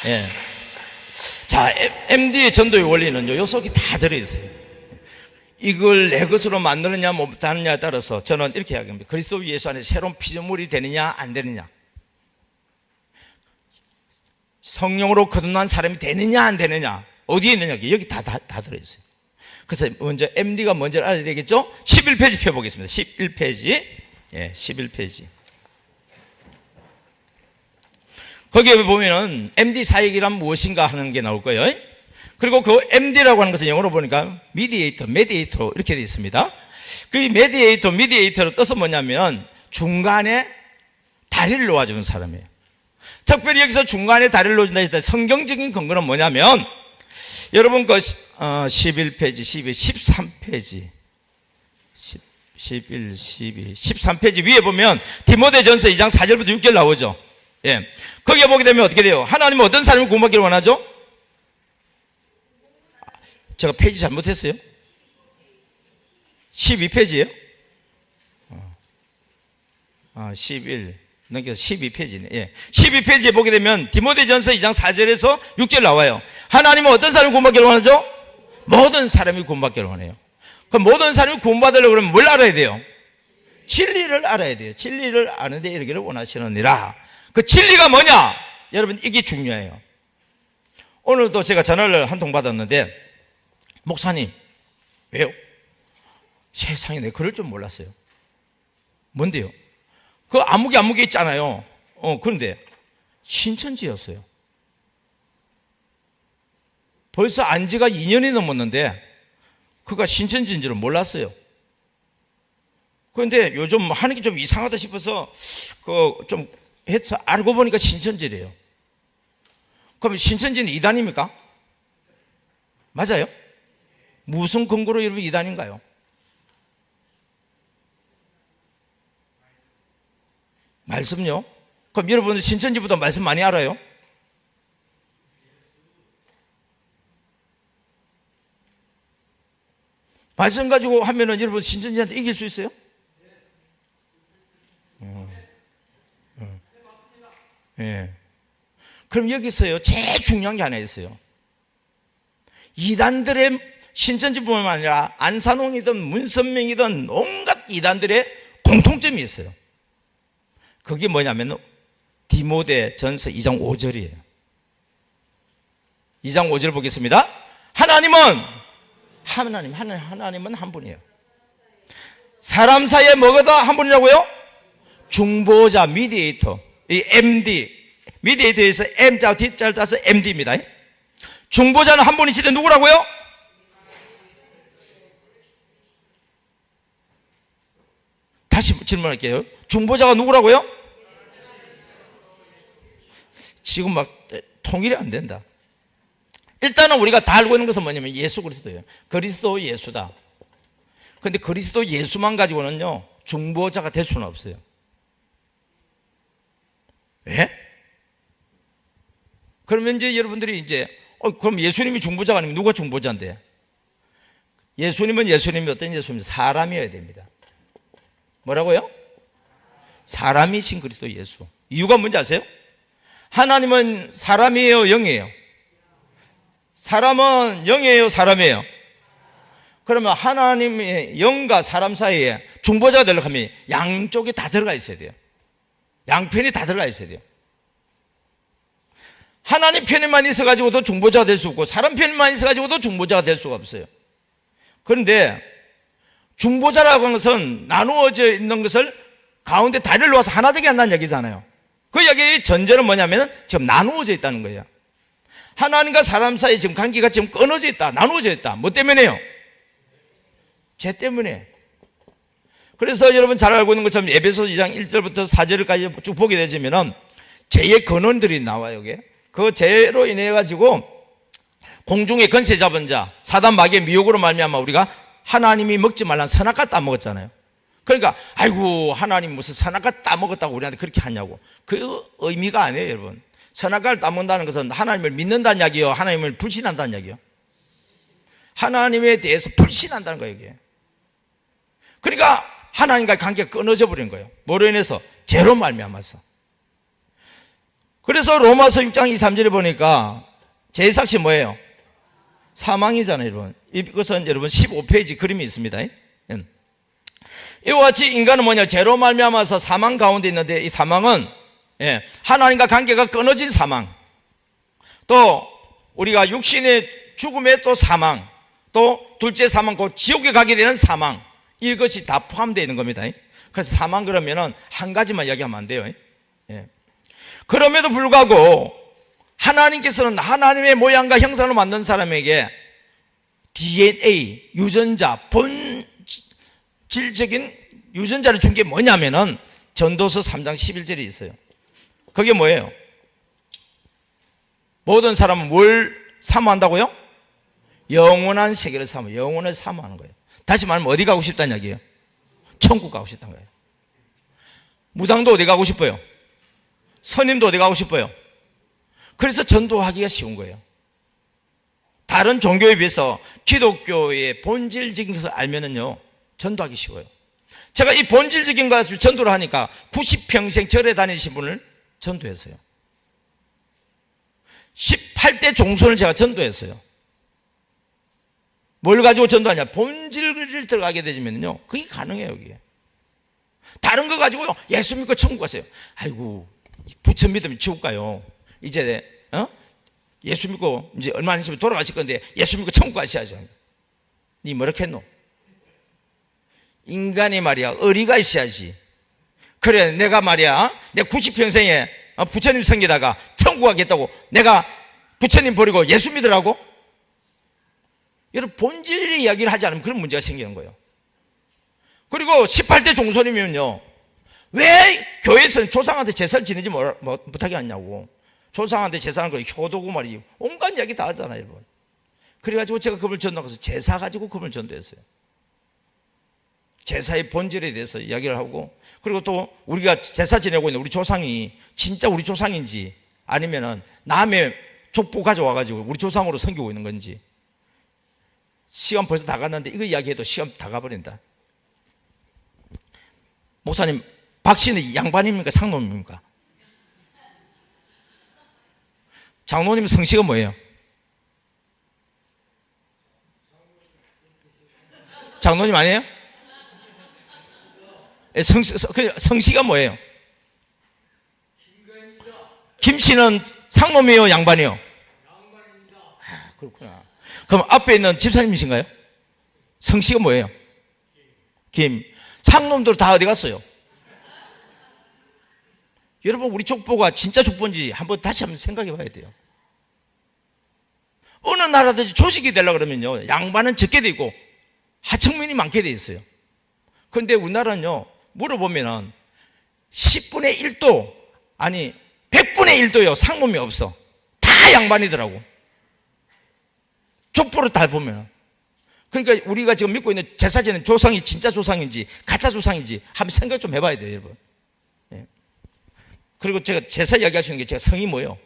예. 자, MD의 전도의 원리는요, 요 속에 다 들어있어요. 이걸 내 것으로 만드느냐 못하느냐에 따라서 저는 이렇게 이야기합니다. 그리스도 예수 안에 새로운 피조물이 되느냐 안 되느냐, 성령으로 거듭난 사람이 되느냐 안 되느냐, 어디에 있느냐, 여기 다 들어있어요. 그래서 먼저 MD가 뭔지 알아야 되겠죠? 11페이지 펴보겠습니다. 11페이지. 예, 11페이지. 거기에 보면은 MD 사역이란 무엇인가 하는 게 나올 거예요. 그리고 그 MD라고 하는 것은 영어로 보니까 미디에이터, 메디에이터 이렇게 되어 있습니다. 그 메디에이터, 미디에이터로 뜻은 뭐냐면 중간에 다리를 놓아주는 사람이에요. 특별히 여기서 중간에 다리를 놓아준다 했을 때 성경적인 근거는 뭐냐면, 여러분 그 11페이지, 12, 13페이지 11, 12, 13페이지 위에 보면 디모데전서 2장 4절부터 6절 나오죠. 예. 거기에 보게 되면 어떻게 돼요? 하나님은 어떤 사람을 구원받기를 원하죠? 제가 페이지 잘못했어요? 12페이지예요? 11 넘겨서 12페이지네. 예. 12페이지에 보게 되면 디모데전서 2장 4절에서 6절 나와요. 하나님은 어떤 사람을 구원받기를 원하죠? 모든 사람이 구원받기를 원해요. 그럼 모든 사람이 구원받으려고 그러면 뭘 알아야 돼요? 진리를 알아야 돼요. 진리를 아는데 이르기를 원하시느니라. 그 진리가 뭐냐? 여러분, 이게 중요해요. 오늘도 제가 전화를 한 통 받았는데, 목사님, 왜요? 세상에 내가 그럴 줄 몰랐어요. 뭔데요? 그 아무개 있잖아요. 그런데 신천지였어요. 벌써 안 지가 2년이 넘었는데 그가 신천지인 줄은 몰랐어요. 그런데 요즘 하는 게 좀 이상하다 싶어서 좀 해서 알고 보니까 신천지래요. 그럼 신천지는 이단입니까? 맞아요? 무슨 근거로 여러분 이단인가요? 말씀요? 그럼 여러분들 신천지보다 말씀 많이 알아요? 말씀 가지고 하면은 여러분 신천지한테 이길 수 있어요? 예. 그럼 여기서요, 제일 중요한 게 하나 있어요. 이단들의, 신천지뿐만 아니라 안산홍이든 문선명이든 온갖 이단들의 공통점이 있어요. 그게 뭐냐면 디모데전서 2장 5절이에요. 2장 5절 보겠습니다. 하나님은 한 분이에요. 사람 사이에 뭐가 한 분이라고요? 중보자, 미디에이터. 이 MD, 미디에이터에서 M자 D자를 따서 MD입니다. 중보자는 한 분이시대. 누구라고요? 다시 질문할게요. 중보자가 누구라고요? 지금 막 통일이 안 된다. 일단은 우리가 다 알고 있는 것은 뭐냐면 예수 그리스도예요. 그리스도 예수다. 그런데 그리스도 예수만 가지고는요, 중보자가 될 수는 없어요. 왜? 그러면 이제 여러분들이 이제 그럼 예수님이 중보자가 아니면 누가 중보자인데? 예수님은 예수님이 어떤 예수님이 사람이어야 됩니다. 뭐라고요? 사람이신 그리스도 예수. 이유가 뭔지 아세요? 하나님은 사람이에요, 영이에요? 사람은 영이에요, 사람이에요? 그러면 하나님의 영과 사람 사이에 중보자가 되려고 하면 양쪽에 다 들어가 있어야 돼요. 양편이 다 들어가 있어야 돼요. 하나님 편에만 있어가지고도 중보자가 될 수 없고 사람 편에만 있어가지고도 중보자가 될 수가 없어요. 그런데 중보자라고 하는 것은 나누어져 있는 것을 가운데 다리를 놓아서 하나 되게 한다는 얘기잖아요. 그 얘기의 전제는 뭐냐면 지금 나누어져 있다는 거예요. 하나님과 사람 사이 지금 관계가 지금 끊어져 있다, 나누어져 있다. 뭐 때문에요? 죄 때문에. 그래서 여러분 잘 알고 있는 것처럼 에베소 2장 1절부터 4절까지 쭉 보게 되지면은 죄의 근원들이 나와요. 여기. 그 죄로 인해 가지고 공중의 권세 잡은 자, 사단 마귀의 미혹으로 말미암아 우리가 하나님이 먹지 말란 선악과 따먹었잖아요. 그러니까 아이고 하나님 무슨 선악과 따먹었다고 우리한테 그렇게 하냐고. 그 의미가 아니에요, 여러분. 선악과를 따먹는다는 것은 하나님을 믿는다는 이야기요, 하나님을 불신한다는 이야기요? 하나님에 대해서 불신한다는 거예요, 이게. 그러니까 하나님과의 관계가 끊어져 버린 거예요. 뭐로 인해서? 죄로 말미암아서. 그래서 로마서 6장 2, 3절에 보니까 죄의 삭시 뭐예요? 사망이잖아요, 여러분. 이것은 여러분 15페이지 그림이 있습니다. 이와 같이 인간은 뭐냐? 죄로 말미암아서 사망 가운데 있는데, 이 사망은 하나님과 관계가 끊어진 사망, 또 우리가 육신의 죽음의 또 사망, 또 둘째 사망, 곧 지옥에 가게 되는 사망, 이것이 다 포함되어 있는 겁니다. 그래서 사망 그러면은 한 가지만 이야기하면 안 돼요. 그럼에도 불구하고 하나님께서는 하나님의 모양과 형상으로 만든 사람에게 DNA, 유전자, 본질적인 유전자를 준 게 뭐냐면은 전도서 3장 11절에 있어요. 그게 뭐예요? 모든 사람은 뭘 사모한다고요? 영원한 세계를 영원을 사모하는 거예요. 다시 말하면 어디 가고 싶다는 이야기예요? 천국 가고 싶다는 거예요. 무당도 어디 가고 싶어요? 선임도 어디 가고 싶어요? 그래서 전도하기가 쉬운 거예요. 다른 종교에 비해서 기독교의 본질적인 것을 알면은요, 전도하기 쉬워요. 제가 이 본질적인 것을 전도를 하니까 90평생 절에 다니신 분을 전도했어요. 18대 종손을 제가 전도했어요. 뭘 가지고 전도하냐? 본질을 들어가게 되면요, 그게 가능해요, 여기에. 다른 거 가지고요, 예수 믿고 천국 가세요. 아이고, 부처 믿으면 지옥 가요. 이제, 예수 믿고 이제 얼마 안 있으면 돌아가실 건데, 예수 믿고 천국 가셔야죠. 니 뭐렇게 했노? 인간이 말이야, 의리가 있어야지. 그래, 내가 말이야, 내 90평생에 부처님 섬기다가 천국 가겠다고 내가 부처님 버리고 예수 믿으라고? 여러분, 본질의 이야기를 하지 않으면 그런 문제가 생기는 거예요. 그리고 18대 종손이면요, 왜 교회에서는 조상한테 제사를 지내지 못하게 하냐고. 조상한테 제사하는 거 효도고 말이지. 온갖 이야기 다 하잖아요, 여러분. 그래가지고 제가 그분을 전도해서 제사 가지고 그분을 전도했어요. 제사의 본질에 대해서 이야기를 하고, 그리고 또 우리가 제사 지내고 있는 우리 조상이 진짜 우리 조상인지, 아니면은 남의 족보 가져와가지고 우리 조상으로 섬기고 있는 건지. 시간 벌써 다 갔는데 이거 이야기해도 시간 다 가버린다. 목사님, 박 씨는 양반입니까? 상놈입니까? 장로님 성씨가 뭐예요? 장로님 아니에요? 성씨가 뭐예요? 김 씨는 상놈이에요? 양반이에요? 양반입니다. 아, 그렇구나. 그럼 앞에 있는 집사님이신가요? 성씨가 뭐예요? 김. 상놈들 다 어디 갔어요? 여러분, 우리 족보가 진짜 족보인지 다시 한번 생각해 봐야 돼요. 어느 나라든지 조직이 되려고 그러면요, 양반은 적게 돼 있고 하청민이 많게 돼 있어요. 그런데 우리나라는요, 물어보면은 10분의 1도, 아니 100분의 1도요, 상놈이 없어. 다 양반이더라고. 족보를 다 보면. 그러니까 우리가 지금 믿고 있는 제사 지내는 조상이 진짜 조상인지 가짜 조상인지 한번 생각 좀 해봐야 돼요, 여러분. 예. 그리고 제가 제사 이야기할 수 있는 게, 제가 성이 뭐예요?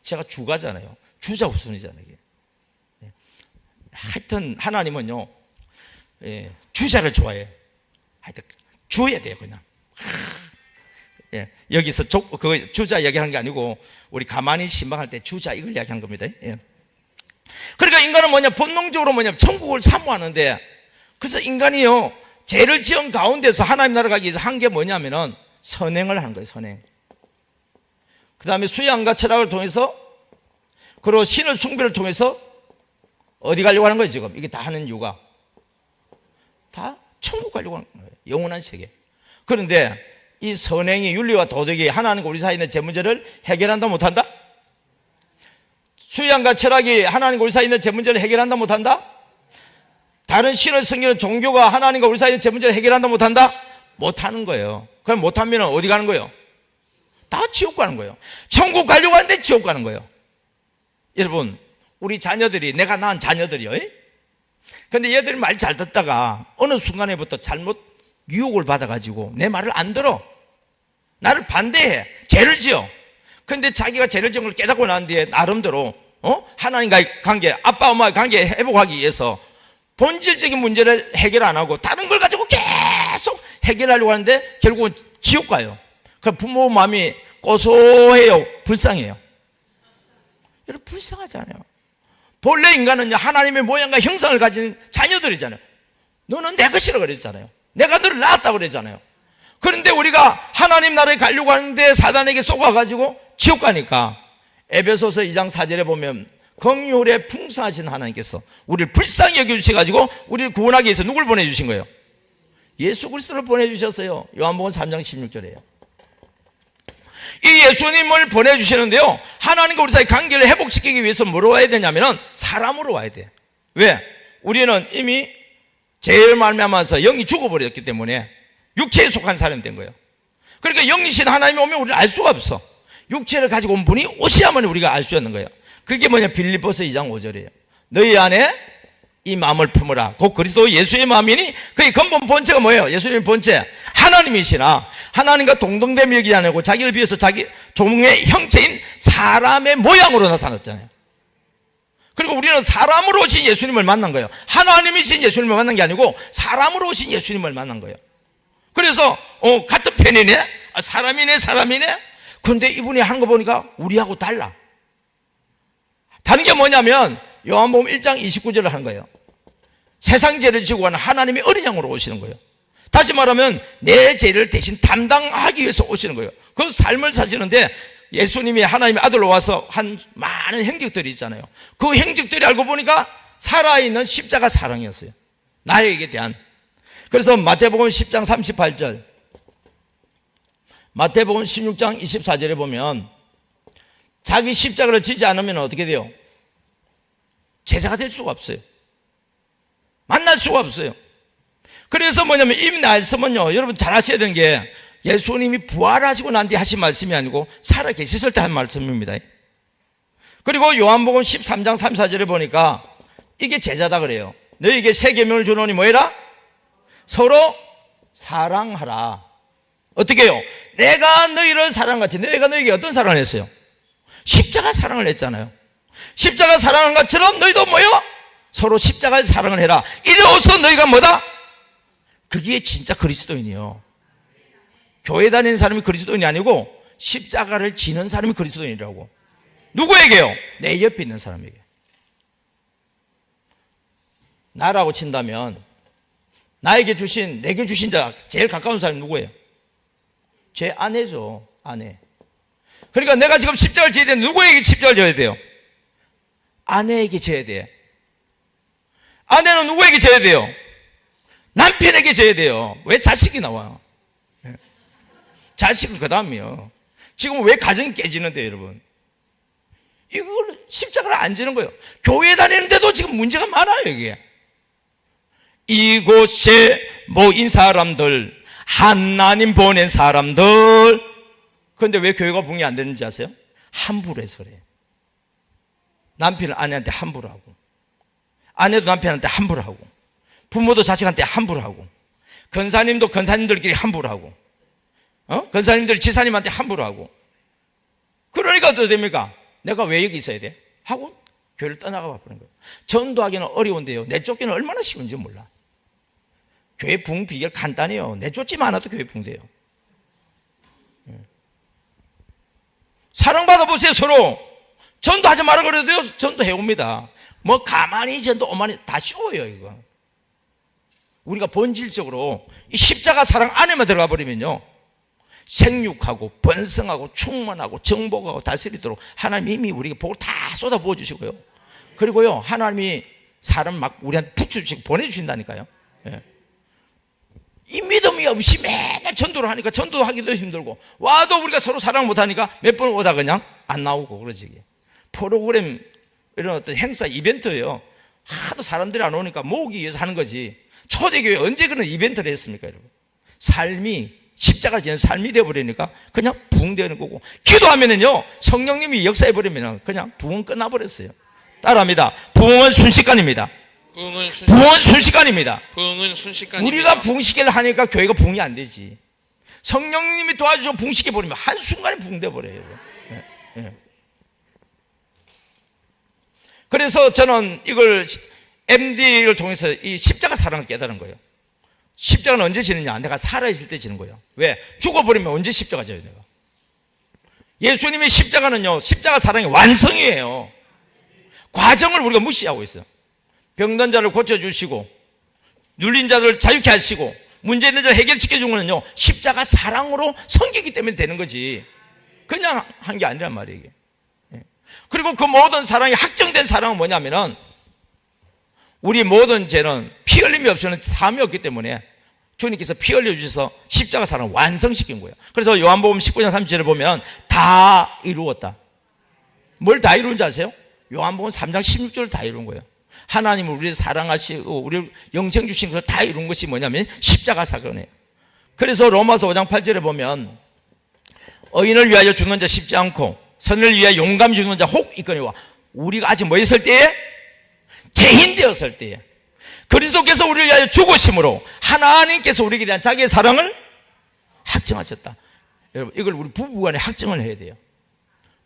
제가 주가잖아요. 주자 후손이잖아요. 예. 하여튼 하나님은요, 예, 주자를 좋아해. 하여튼 줘야 돼요, 그냥. 예, 여기서 그 주자 이야기하는 게 아니고 우리 가만히 신방할 때 주자 이걸 이야기한 겁니다. 예. 그러니까 인간은 뭐냐? 본능적으로 뭐냐? 천국을 사모하는데, 그래서 인간이요, 죄를 지은 가운데서 하나님 나라 가기 위해서 한 게 뭐냐면은 선행을 하는 거예요, 선행. 그 다음에 수양과 철학을 통해서, 그리고 신을 숭배를 통해서 어디 가려고 하는 거예요, 지금? 이게 다 하는 이유가 다 천국 가려고 하는 거예요. 영원한 세계. 그런데 이 선행이, 윤리와 도덕이 하나님과 우리 사이에 있는 제 문제를 해결한다 못한다? 수양과 철학이 하나님과 우리 사이에 있는 제 문제를 해결한다 못한다? 다른 신을 섬기는 종교가 하나님과 우리 사이에 있는 제 문제를 해결한다 못한다? 못하는 거예요. 그럼 못하면 어디 가는 거예요? 다 지옥 가는 거예요. 천국 가려고 하는데 지옥 가는 거예요. 여러분, 우리 자녀들이, 내가 낳은 자녀들이요, 근데 얘들이 말 잘 듣다가 어느 순간에부터 잘못 유혹을 받아가지고 내 말을 안 들어. 나를 반대해. 죄를 지어. 그런데 자기가 죄를 지은 걸 깨닫고 난 뒤에 나름대로 하나님과의 관계, 아빠 엄마의 관계 회복하기 위해서 본질적인 문제를 해결 안 하고 다른 걸 가지고 계속 해결하려고 하는데 결국은 지옥 가요. 그 부모 마음이 고소해요, 불쌍해요. 여러분, 불쌍하잖아요. 본래 인간은요, 하나님의 모양과 형상을 가진 자녀들이잖아요. 너는 내 것이라고 그랬잖아요. 내가 너를 낳았다고 그랬잖아요. 그런데 우리가 하나님 나라에 가려고 하는데 사단에게 속아가지고 지옥 가니까 에베소서 2장 4절에 보면 긍휼에 풍성하신 하나님께서 우리를 불쌍히 여겨주셔가지고 우리를 구원하기 위해서 누굴 보내주신 거예요? 예수 그리스도를 보내주셨어요. 요한복음 3장 16절에요. 이 예수님을 보내주시는데요, 하나님과 우리 사이 관계를 회복시키기 위해서 뭐로 와야 되냐면 사람으로 와야 돼. 왜? 우리는 이미 죄를 말미암아서 영이 죽어버렸기 때문에 육체에 속한 사람이 된 거예요. 그러니까 영이신 하나님이 오면 우리를 알 수가 없어. 육체를 가지고 온 분이 오셔야만 우리가 알 수 있는 거예요. 그게 뭐냐? 빌립보서 2장 5절이에요. 너희 안에 이 마음을 품으라. 곧 그리스도 예수의 마음이니 그의 근본 본체가 뭐예요? 예수님의 본체 하나님이시나 하나님과 동등됨이 여기지 않고 자기를 비해서 자기 종의 형체인 사람의 모양으로 나타났잖아요. 그리고 우리는 사람으로 오신 예수님을 만난 거예요. 하나님이신 예수님을 만난 게 아니고 사람으로 오신 예수님을 만난 거예요. 그래서 같은 편이네? 사람이네? 그런데 이분이 하는 거 보니까 우리하고 달라. 다른 게 뭐냐면 요한복음 1장 29절을 하는 거예요. 세상 죄를 지고 가는 하나님의 어린 양으로 오시는 거예요. 다시 말하면 내 죄를 대신 담당하기 위해서 오시는 거예요. 그 삶을 사시는데 예수님이 하나님의 아들로 와서 한 많은 행적들이 있잖아요. 그 행적들이 알고 보니까 살아있는 십자가 사랑이었어요. 나에게 대한. 그래서 마태복음 10장 38절, 마태복음 16장 24절에 보면 자기 십자가를 지지 않으면 어떻게 돼요? 제자가 될 수가 없어요. 만날 수가 없어요. 그래서 뭐냐면 이 말씀은요, 여러분 잘 아셔야 되는 게 예수님이 부활하시고 난 뒤에 하신 말씀이 아니고 살아 계셨을 때 한 말씀입니다. 그리고 요한복음 13장 34절에 보니까 이게 제자다 그래요. 너희에게 새 계명을 주노니 뭐해라? 서로 사랑하라. 어떻게 해요? 내가 너희를 사랑같이, 내가 너희에게 어떤 사랑을 했어요? 십자가 사랑을 했잖아요. 십자가 사랑한 것처럼 너희도 뭐요? 서로 십자가의 사랑을 해라. 이래서 너희가 뭐다? 그게 진짜 그리스도인이요. 교회 다니는 사람이 그리스도인이 아니고 십자가를 지는 사람이 그리스도인이라고. 누구에게요? 내 옆에 있는 사람에게. 나라고 친다면 나에게 주신, 내게 주신 자 제일 가까운 사람이 누구예요? 제 아내죠. 아내. 그러니까 내가 지금 십자가를 지어야 되는데 누구에게 십자가를 져야 돼요? 아내에게 져야 돼. 아내는 누구에게 져야 돼요? 남편에게 져야 돼요. 왜 자식이 나와요? 자식은 그 다음이요. 지금 왜 가정이 깨지는데 여러분? 이걸 십자가를 안 지는 거예요. 교회 다니는데도 지금 문제가 많아요. 이게 이곳에 모인 사람들, 하나님 보낸 사람들. 그런데 왜 교회가 부흥이 안 되는지 아세요? 함부로 해서 그래요. 남편은 아내한테 함부로 하고, 아내도 남편한테 함부로 하고, 부모도 자식한테 함부로 하고, 권사님도 권사님들끼리 함부로 하고, 권사님들이 지사님한테 함부로 하고. 그러니까 어떻게 됩니까? 내가 왜 여기 있어야 돼? 하고 교회를 떠나가 버리는 거예요. 전도하기는 어려운데요, 내쫓기는 얼마나 쉬운지 몰라. 교회 부흥 비결 간단해요. 내쫓지만 않아도 교회 부흥돼요. 사랑받아 보세요. 서로 전도하지 말아 그래도요, 전도해옵니다. 뭐 가만히 전도 오만히 다 쉬워요. 이거 우리가 본질적으로 이 십자가 사랑 안에만 들어가 버리면요, 생육하고 번성하고 충만하고 정복하고 다스리도록 하나님이 이미 우리에게 복을 다 쏟아 부어주시고요, 그리고요 하나님이 사람 막 우리한테 붙여주시고 보내주신다니까요. 예. 이 믿음이 없이 맨날 전도를 하니까 전도하기도 힘들고, 와도 우리가 서로 사랑 못하니까 몇 번 오다 그냥 안 나오고 그러지. 프로그램 이런 어떤 행사 이벤트예요. 하도 사람들이 안 오니까 모으기 위해서 하는 거지. 초대교회 언제 그런 이벤트를 했습니까 여러분? 삶이 십자가 지는 삶이 되어버리니까 그냥 부흥되는 거고, 기도하면은요 성령님이 역사해버리면 그냥 부흥 끝나버렸어요. 따라합니다. 부흥은 순식간입니다. 부흥은 순식간입니다. 부흥은 순식간입니다. 우리가 부흥시키려 하니까 교회가 부흥이 안 되지. 성령님이 도와주셔서 부흥시켜버리면 한순간에 부흥돼 버려요. 네. 예. 그래서 저는 이걸 MD를 통해서 이 십자가 사랑을 깨달은 거예요. 십자가는 언제 지느냐? 내가 살아있을 때 지는 거예요. 왜? 죽어버리면 언제 십자가 져요, 내가? 예수님의 십자가는요, 십자가 사랑의 완성이에요. 과정을 우리가 무시하고 있어요. 병든 자를 고쳐주시고, 눌린 자들을 자유케 하시고, 문제 있는 자를 해결시켜 준 거는요, 십자가 사랑으로 섬기기 때문에 되는 거지. 그냥 한 게 아니란 말이에요, 이게. 그리고 그 모든 사랑이 확정된 사랑은 뭐냐면은, 우리 모든 죄는 피 흘림이 없이는 사함이 없기 때문에 주님께서 피 흘려주셔서 십자가 사랑을 완성시킨 거예요. 그래서 요한복음 19장 30절을 보면 다 이루었다. 뭘 다 이루는지 아세요? 요한복음 3장 16절을 다 이룬 거예요. 하나님을 우리를 사랑하시고 우리를 영생 주신 것을 다 이룬 것이 뭐냐면 십자가 사건이에요. 그래서 로마서 5장 8절에 보면 의인을 위하여 죽는 자 쉽지 않고 선을 위하여 용감히 죽는 자 혹 있거니와 우리가 아직 뭐 있을 때에? 죄인 되었을 때에 그리스도께서 우리를 위하여 죽으심으로 하나님께서 우리에게 대한 자기의 사랑을 확정하셨다. 여러분, 이걸 우리 부부간에 확정을 해야 돼요.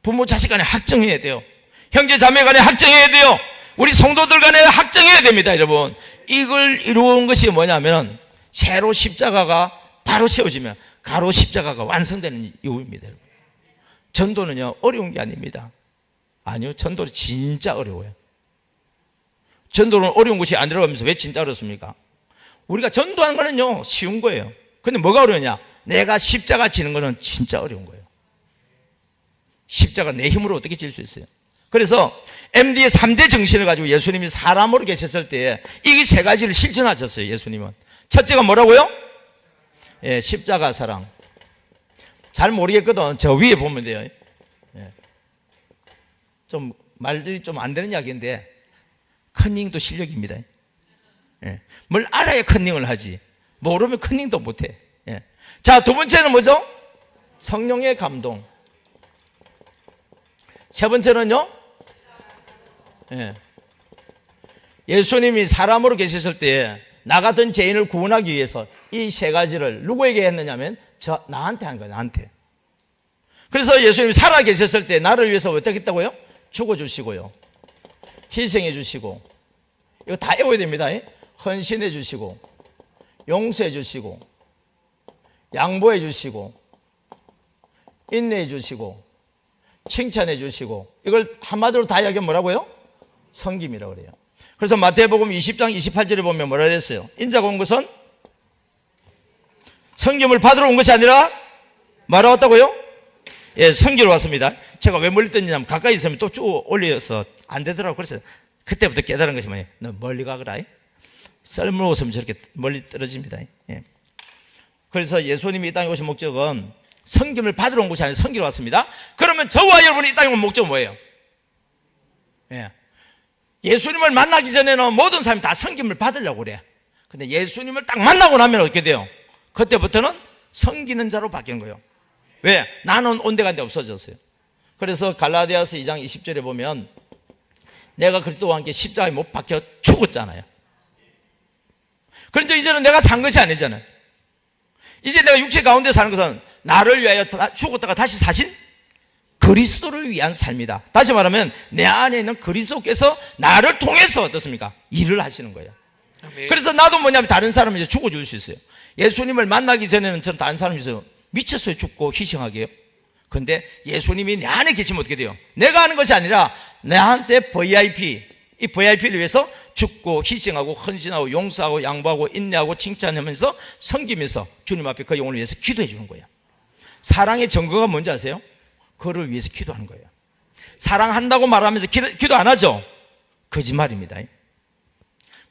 부모 자식 간에 확정해야 돼요. 형제 자매 간에 확정해야 돼요. 우리 성도들 간에 확정해야 됩니다. 여러분, 이걸 이루어온 것이 뭐냐면 세로 십자가가 바로 세워지면 가로 십자가가 완성되는 이유입니다. 여러분. 전도는요 어려운 게 아닙니다. 아니요, 전도는 진짜 어려워요. 전도는 어려운 것이 안 들어가면서 왜 진짜 어렵습니까? 우리가 전도하는 거는요 쉬운 거예요. 근데 뭐가 어려우냐? 내가 십자가 지는 거는 진짜 어려운 거예요. 십자가 내 힘으로 어떻게 질 수 있어요? 그래서 MD의 3대 정신을 가지고 예수님이 사람으로 계셨을 때 이 세 가지를 실천하셨어요. 예수님은 첫째가 뭐라고요? 예, 십자가 사랑. 잘 모르겠거든. 저 위에 보면 돼요. 예. 좀 말들이 좀 안 되는 이야기인데 컨닝도 실력입니다. 예. 뭘 알아야 컨닝을 하지. 모르면 컨닝도 못해. 예. 자, 두 번째는 뭐죠? 성령의 감동. 세 번째는요? 예. 예수님이 사람으로 계셨을 때 나 같은 죄인을 구원하기 위해서 이 세 가지를 누구에게 했느냐면 나한테 한 거예요. 나한테. 그래서 예수님이 살아 계셨을 때 나를 위해서 어떻게 했다고요? 죽어주시고요, 희생해 주시고, 이거 다 외워야 됩니다. 헌신해 주시고, 용서해 주시고, 양보해 주시고, 인내해 주시고, 칭찬해 주시고, 이걸 한마디로 다 이야기하면 뭐라고요? 섬김이라고 그래요. 그래서 마태복음 20장 28절에 보면 뭐라 그랬어요? 인자가 온 것은 섬김을 받으러 온 것이 아니라 말아 왔다고요? 예, 섬기러 왔습니다. 제가 왜 멀리 던지냐면 가까이 있으면 또 쭉 올려서 안 되더라고. 그래서 그때부터 깨달은 것이 뭐예요? 너 멀리 가거라. 썰물없으면 저렇게 멀리 떨어집니다. 예. 그래서 예수님이 이 땅에 오신 목적은 섬김을 받으러 온 것이 아니라 섬기러 왔습니다. 그러면 저와 여러분이 이 땅에 온 목적은 뭐예요? 예. 예수님을 만나기 전에는 모든 사람이 다 섬김을 받으려고 그래. 근데 예수님을 딱 만나고 나면 어떻게 돼요? 그때부터는 섬기는 자로 바뀌는 거예요. 왜? 나는 온데간데 없어졌어요. 그래서 갈라디아서 2장 20절에 보면 내가 그리스도와 함께 십자가에 못 박혀 죽었잖아요. 그런데 이제는 내가 산 것이 아니잖아요. 이제 내가 육체 가운데 사는 것은 나를 위하여 죽었다가 다시 사신 그리스도를 위한 삶이다. 다시 말하면 내 안에 있는 그리스도께서 나를 통해서 어떻습니까? 일을 하시는 거예요. 아멘. 그래서 나도 뭐냐면 다른 사람을 이제 죽어줄 수 있어요. 예수님을 만나기 전에는 전 다른 사람이 있어요. 미쳤어요. 죽고 희생하게요. 근데 예수님이 내 안에 계시면 어떻게 돼요? 내가 하는 것이 아니라 내한테 VIP, 이 VIP를 위해서 죽고 희생하고 헌신하고 용서하고 양보하고 인내하고 칭찬하면서 섬기면서 주님 앞에 그 영혼을 위해서 기도해 주는 거예요. 사랑의 증거가 뭔지 아세요? 그를 위해서 기도하는 거예요. 사랑한다고 말하면서 기도 안 하죠? 거짓말입니다.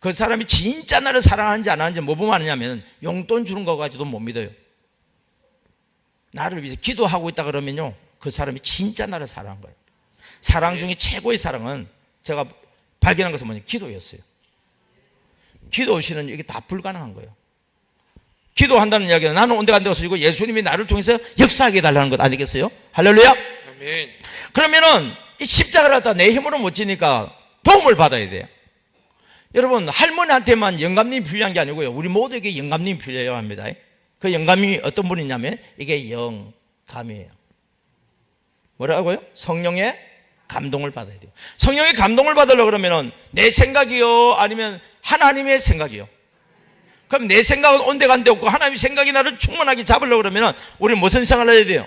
그 사람이 진짜 나를 사랑하는지 안 하는지 뭐 보면 아느냐면 용돈 주는 거 가지고도 못 믿어요. 나를 위해서 기도하고 있다 그러면요 그 사람이 진짜 나를 사랑한 거예요. 사랑 중에 최고의 사랑은 제가 발견한 것은 뭐냐면 기도였어요. 기도 없이는 이게 다 불가능한 거예요. 기도한다는 이야기는 나는 온데간데 없어지고 예수님이 나를 통해서 역사하게 해달라는 것 아니겠어요? 할렐루야. 아멘. 그러면은 이 십자가를 갖다 내 힘으로 못 지니까 도움을 받아야 돼요. 여러분, 할머니한테만 영감님이 필요한 게 아니고요 우리 모두에게 영감님이 필요해야 합니다. 그 영감이 어떤 분이냐면 이게 영감이에요. 뭐라고요? 성령의 감동을 받아야 돼요. 성령의 감동을 받으려고 그러면은 내 생각이요? 아니면 하나님의 생각이요? 그럼 내 생각은 온데간데 없고 하나님의 생각이 나를 충만하게 잡으려고 그러면은 우리는 무슨 생각을 해야 돼요?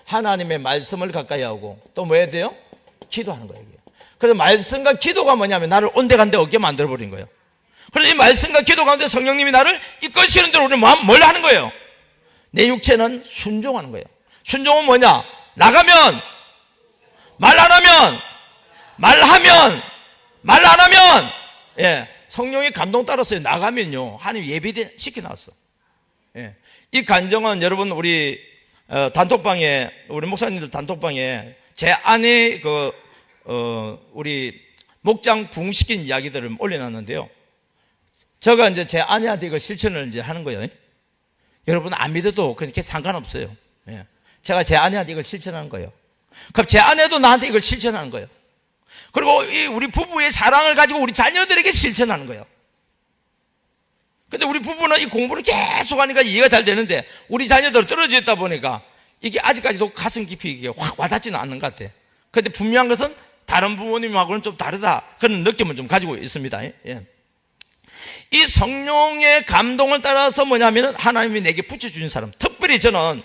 하나님의 말씀을 가까이 하고 또 뭐 해야 돼요? 기도하는 거예요. 그래서 말씀과 기도가 뭐냐면 나를 온데간데 없게 만들어버린 거예요. 그래서 이 말씀과 기도 가운데 성령님이 나를 이끄시는 대로 우리는 뭘 하는 거예요? 내 육체는 순종하는 거예요. 순종은 뭐냐? 나가면, 말 안 하면, 말하면, 말 안 하면, 예, 성령의 감동 따라서 나가면요, 하나님 예배 시켜놨어. 예, 이 간정은 여러분 우리 단톡방에, 우리 목사님들 단톡방에 제 아내 우리 목장 부흥시킨 이야기들을 올려놨는데요. 제가 이제 제 아내한테 이거 실천을 이제 하는 거예요. 여러분 안 믿어도 그렇게 상관없어요. 예. 제가 제 아내한테 이걸 실천하는 거예요. 그럼 제 아내도 나한테 이걸 실천하는 거예요. 그리고 이 우리 부부의 사랑을 가지고 우리 자녀들에게 실천하는 거예요. 근데 우리 부부는 이 공부를 계속 하니까 이해가 잘 되는데 우리 자녀들 떨어져 있다 보니까 이게 아직까지도 가슴 깊이 이게 확 와닿지는 않는 것 같아요. 근데 분명한 것은 다른 부모님하고는 좀 다르다 그런 느낌을 좀 가지고 있습니다. 예. 이 성령의 감동을 따라서 뭐냐면은 하나님이 내게 붙여주신 사람, 특별히 저는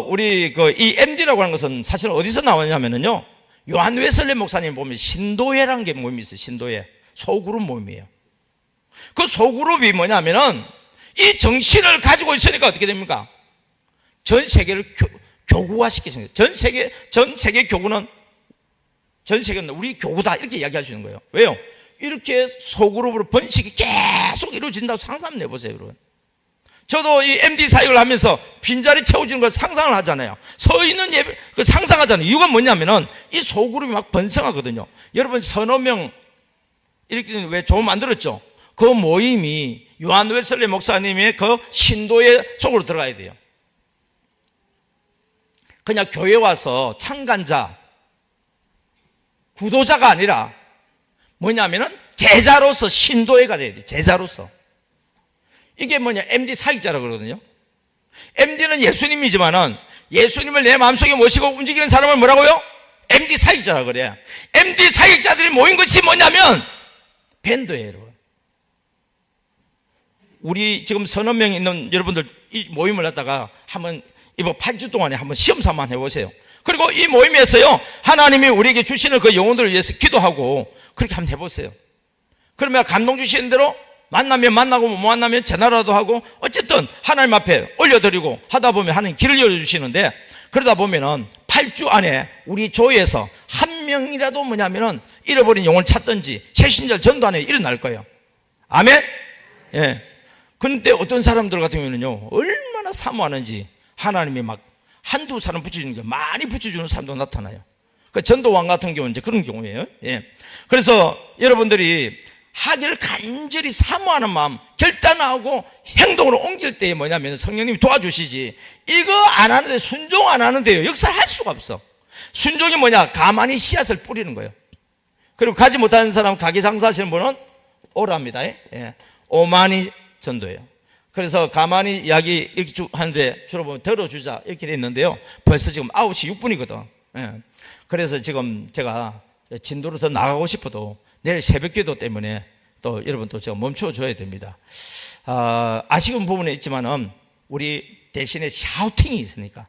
우리 이 MD라고 하는 것은 사실 어디서 나왔냐면은요, 요한 웨슬리 목사님 보면 신도회라는 게 모임이 있어요. 신도회 소그룹 모임이에요. 그 소그룹이 뭐냐면은 이 정신을 가지고 있으니까 어떻게 됩니까? 전 세계를 교구화 시키신 거예요. 전 세계 교구는 전 세계는 우리 교구다 이렇게 이야기할 수 있는 거예요. 왜요? 이렇게 소그룹으로 번식이 계속 이루어진다고 상상 내보세요, 여러분. 저도 이 MD 사역을 하면서 빈자리 채워지는 걸 상상을 하잖아요. 서 있는 예배, 상상하잖아요. 이유가 뭐냐면은 이 소그룹이 막 번성하거든요. 여러분, 서너 명, 이렇게 왜 좀 만들었죠? 그 모임이 요한 웨슬리 목사님의 그 신도의 속으로 들어가야 돼요. 그냥 교회 와서 참관자, 구도자가 아니라 뭐냐면은 제자로서 신도회가 돼야 돼. 제자로서. 이게 뭐냐? MD 사역자라고 그러거든요. MD는 예수님이지만은 예수님을 내 마음속에 모시고 움직이는 사람을 뭐라고요? MD 사역자라고 그래요. MD 사역자들이 모인 것이 뭐냐면 밴드예요, 여러분. 우리 지금 서너 명 있는 여러분들 이 모임을 갖다가 한번 이번 8주 동안에 한번 시험 삼아 해보세요. 그리고 이 모임에서요, 하나님이 우리에게 주시는 그 영혼들을 위해서 기도하고 그렇게 한번 해보세요. 그러면 감동 주시는 대로 만나면 만나고 못 만나면 전화라도 하고 어쨌든 하나님 앞에 올려드리고 하다 보면 하나님 길을 열어주시는데, 그러다 보면은 8주 안에 우리 교회에서 한 명이라도 뭐냐면은 잃어버린 영혼을 찾든지 새신절 전도 안에 일어날 거예요. 아멘? 예. 근데 어떤 사람들 같은 경우는요, 얼마나 사모하는지 하나님이 막 한두 사람 붙여주는 게 많이 붙여주는 사람도 나타나요. 그 전도왕 같은 경우는 이제 그런 경우예요. 예. 그래서 여러분들이 하기를 간절히 사모하는 마음, 결단하고 행동으로 옮길 때에 뭐냐면 성령님이 도와주시지, 이거 안 하는데, 순종 안 하는데요, 역사할 수가 없어. 순종이 뭐냐? 가만히 씨앗을 뿌리는 거예요. 그리고 가지 못하는 사람, 가게 장사하시는 분은 오랍니다. 예. 오만이 전도예요. 그래서 가만히 이야기 이렇게 쭉 하는데 주로 보면 들어주자 이렇게 돼 있는데요. 벌써 지금 9시 6분이거든. 예. 그래서 지금 제가 진도로 더 나가고 싶어도 내일 새벽 기도 때문에 또 여러분 또 제가 멈춰줘야 됩니다. 아쉬운 부분은 있지만은 우리 대신에 샤우팅이 있으니까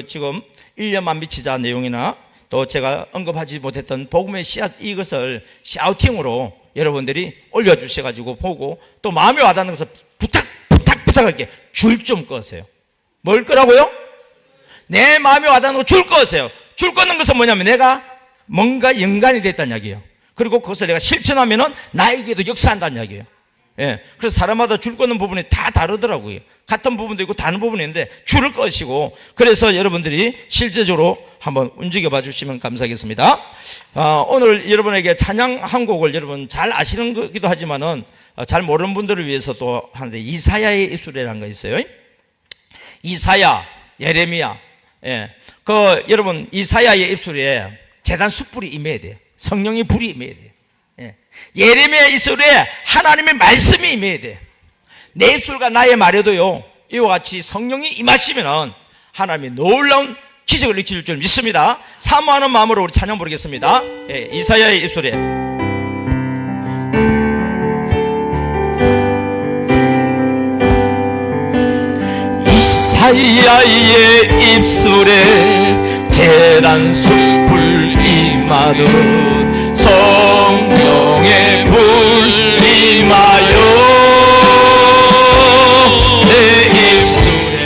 지금 1년만 미치자 내용이나 또 제가 언급하지 못했던 복음의 씨앗 이것을 샤우팅으로 여러분들이 올려주셔가지고 보고 또 마음에 와닿는 것을 부탁할게. 줄 좀 꺼세요. 뭘 끄라고요? 내 마음에 와닿는 거 줄 꺼세요. 줄 꺼는 것은 뭐냐면 내가 뭔가 연관이 됐다는 이야기예요. 그리고 그것을 내가 실천하면은 나에게도 역사한다는 이야기예요. 예. 그래서 사람마다 줄 꺼는 부분이 다 다르더라고요. 같은 부분도 있고 다른 부분이 있는데 줄을 꺼시고, 그래서 여러분들이 실제적으로 한번 움직여 봐 주시면 감사하겠습니다. 오늘 여러분에게 찬양 한 곡을 여러분 잘 아시는 거기도 하지만은 잘 모르는 분들을 위해서 또 하는데, 이사야의 입술이라는 거 있어요. 이사야, 예레미야. 예. 여러분 이사야의 입술에 재단 숯불이 임해야 돼요. 성령의 불이 임해야 돼요. 예. 예레미야 입술에 하나님의 말씀이 임해야 돼요. 내 입술과 나의 말에도요, 이와 같이 성령이 임하시면은 하나님의 놀라운 기적을 일으킬 줄 믿습니다. 사모하는 마음으로 우리 찬양 부르겠습니다. 예, 이사야의 입술에 이사야의 입술에 재단 숯불 임하듯 성령의 불 임하여 내 입술에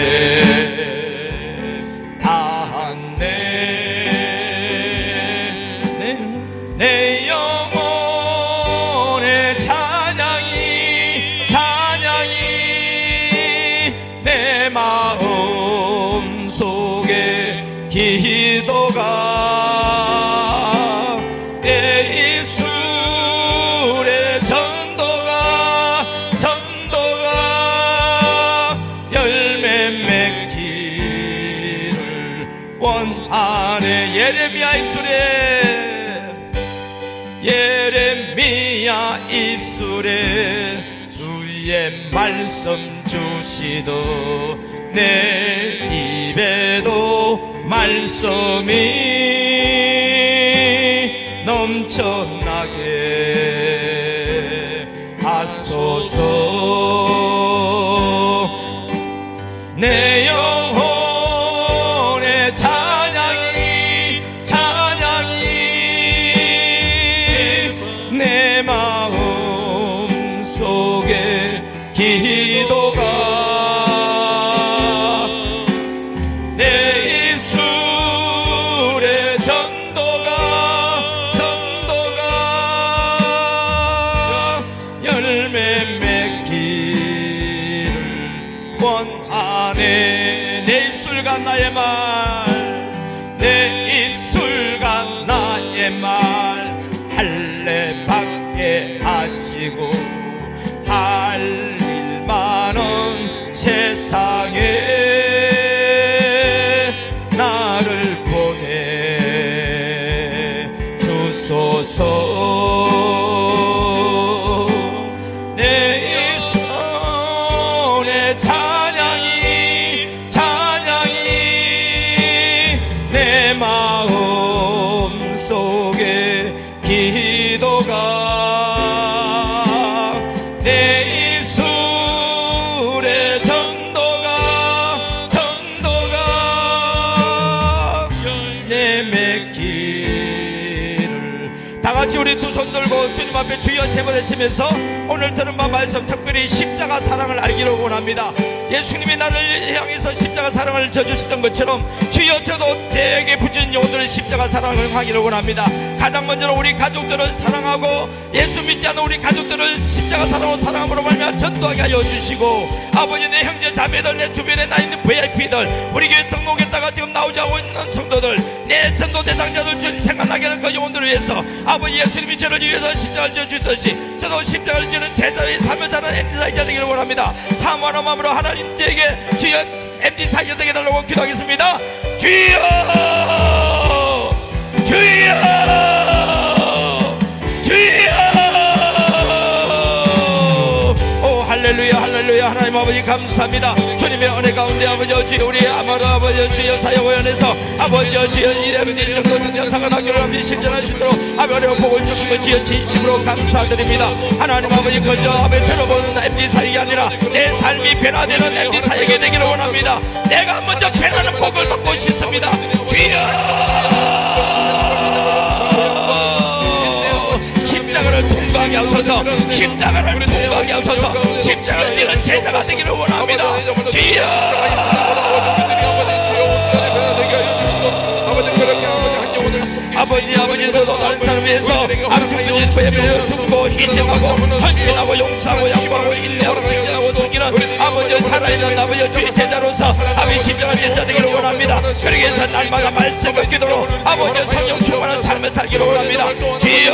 닿았네. 내 영혼의 찬양이 내 마음 속에 기도가 내 입술에 전도가 열매 맺기를 원하네. 예레미야 입술에 주의 말씀 주시도 내 입에도 말씀이 넘쳐나게 하소서. 내 영혼의 찬양이 내 마음 속에 기도가 내 입술에 전도가 열매 맺기를 원하네. 내 입술과 나의 말 할례 받게 하시고 할 일 많은 세상에 나를 보내 주소서. 내 입술의 찬양이 내 마음 속에 기도가 내 입술에 전도가 열매 맺기를. 다같이 우리 두 손 들고 주님 앞에 주여 세 번 외치면서 오늘 들은 바 말씀 특별히 십자가 사랑을 알기를 원합니다. 예수님이 나를 향해서 십자가 사랑을 져주셨던 것처럼 주여 저도 제게 붙인 영혼들의 십자가 사랑을 하기를 원합니다. 가장 먼저는 우리 가족들을 사랑하고 예수 믿지 않는 우리 가족들을 십자가 사랑으로 사랑함으로 말미암아 전도하게 하여 주시고, 아버지 내 형제 자매들, 내 주변에 나 있는 VIP들, 우리 교회 등록했다가 지금 나오지 않고 있는 성도들, 내 전도 대상자들 주님 생각나게 하는 그 영혼들을 위해서 아버지 예수님이 저를 위해서 십자가를 져주듯이 저도 십자가를 지는 제자의 삶을 사는 MD사이자 되기를 원합니다. 사모하는 마음으로 하나님께 주여 MD사이자 되게 달라고 기도하겠습니다. 주여 할렐루야. 하나님 아버지 감사합니다. 주님의 은혜 가운데 아버지 우리 아버지 주여 사역원에서 아버지 주여 이래분들이 정도 정상을 하기를 합니다. 실천하시도록 아버지 복을 주시고 주여 진심으로 감사드립니다. 하나님 아버지 그저 아버지 들어보는 MD 사역이 아니라 내 삶이 변화되는 MD 사역이 되기를 원합니다. 내가 먼저 변하는 복을 받고 싶습니다. 주여 십자가를 통과하게 하소서. 십자가를 통과하게 하소서. 십자가를 지는 제자가 되기를 원합니다. 주여 아버지에서도 다른 사람 위해서 암충들이 예배를 듣고 희생하고 헌신하고 용서하고 양보하고 인내하고 칭찬하고 섬기는 아버지 살아있는 아버지 주의 제자로서 아버지 십자가 제자 되기를 원합니다. 그러기 위해서 날마다 말씀과 기도로 아버지 성령 충만한 삶을 살기를 원합니다. 주여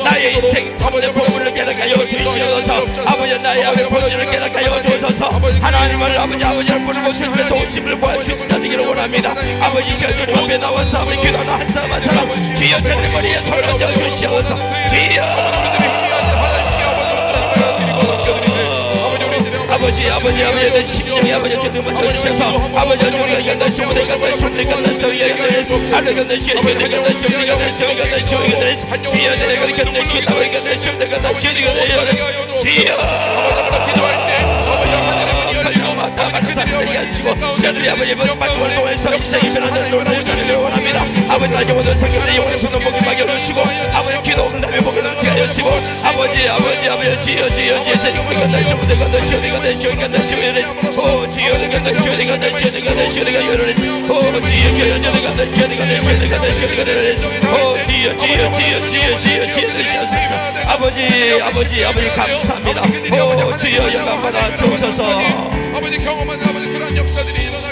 나의 인생 참된 복음을 깨닫게 주시옵소서. 아버지 나의 악의 복음을 깨닫게 주소서. 하나님을 아버지를 부르고 주님의 도우심을 구할 수 있는 자 되기를 원합니다. 아버지 시간 주님 앞에 나와서 아버지 기도하는 한 사람 한 사람 주여 저들의 머리에 손을 얹어 주시옵소서. 주여 아버지 내 심령이 아버지 주님 먼저 주셔서 아버지 우리가 견단 수무대 견단 수무대 견단 성이 견단 하늘 견단 시에 견단 견단 성이 견단 성이 견단 성이 견단 주여 내가 견단 시에 나와 견단 시에 견단 시에 견단 주여 기도할 때 저들이 아버지 말씀을 통해서 인생이 변화되는 놀라운 사람을 원합니다. 아버지 나 영혼을 성경의 영혼의 손을 목에 막여주시고 아버지 기도 응답의 목에 넘치게 하시고 아버지 지어 제가 우리가 날 수무대 견단 시에 견단 시에 견단 시에 오 지어 내가 날 시에 견단 시에 견단 시에 내가 열어내 오 지어 견단 시에 견단 시에 견단 시에 견단 오 지어 아버지 감사합니다. 오 주여 영광 받아 주옵소서. 아버지 경험한 아버지 그런 역사들이 일어나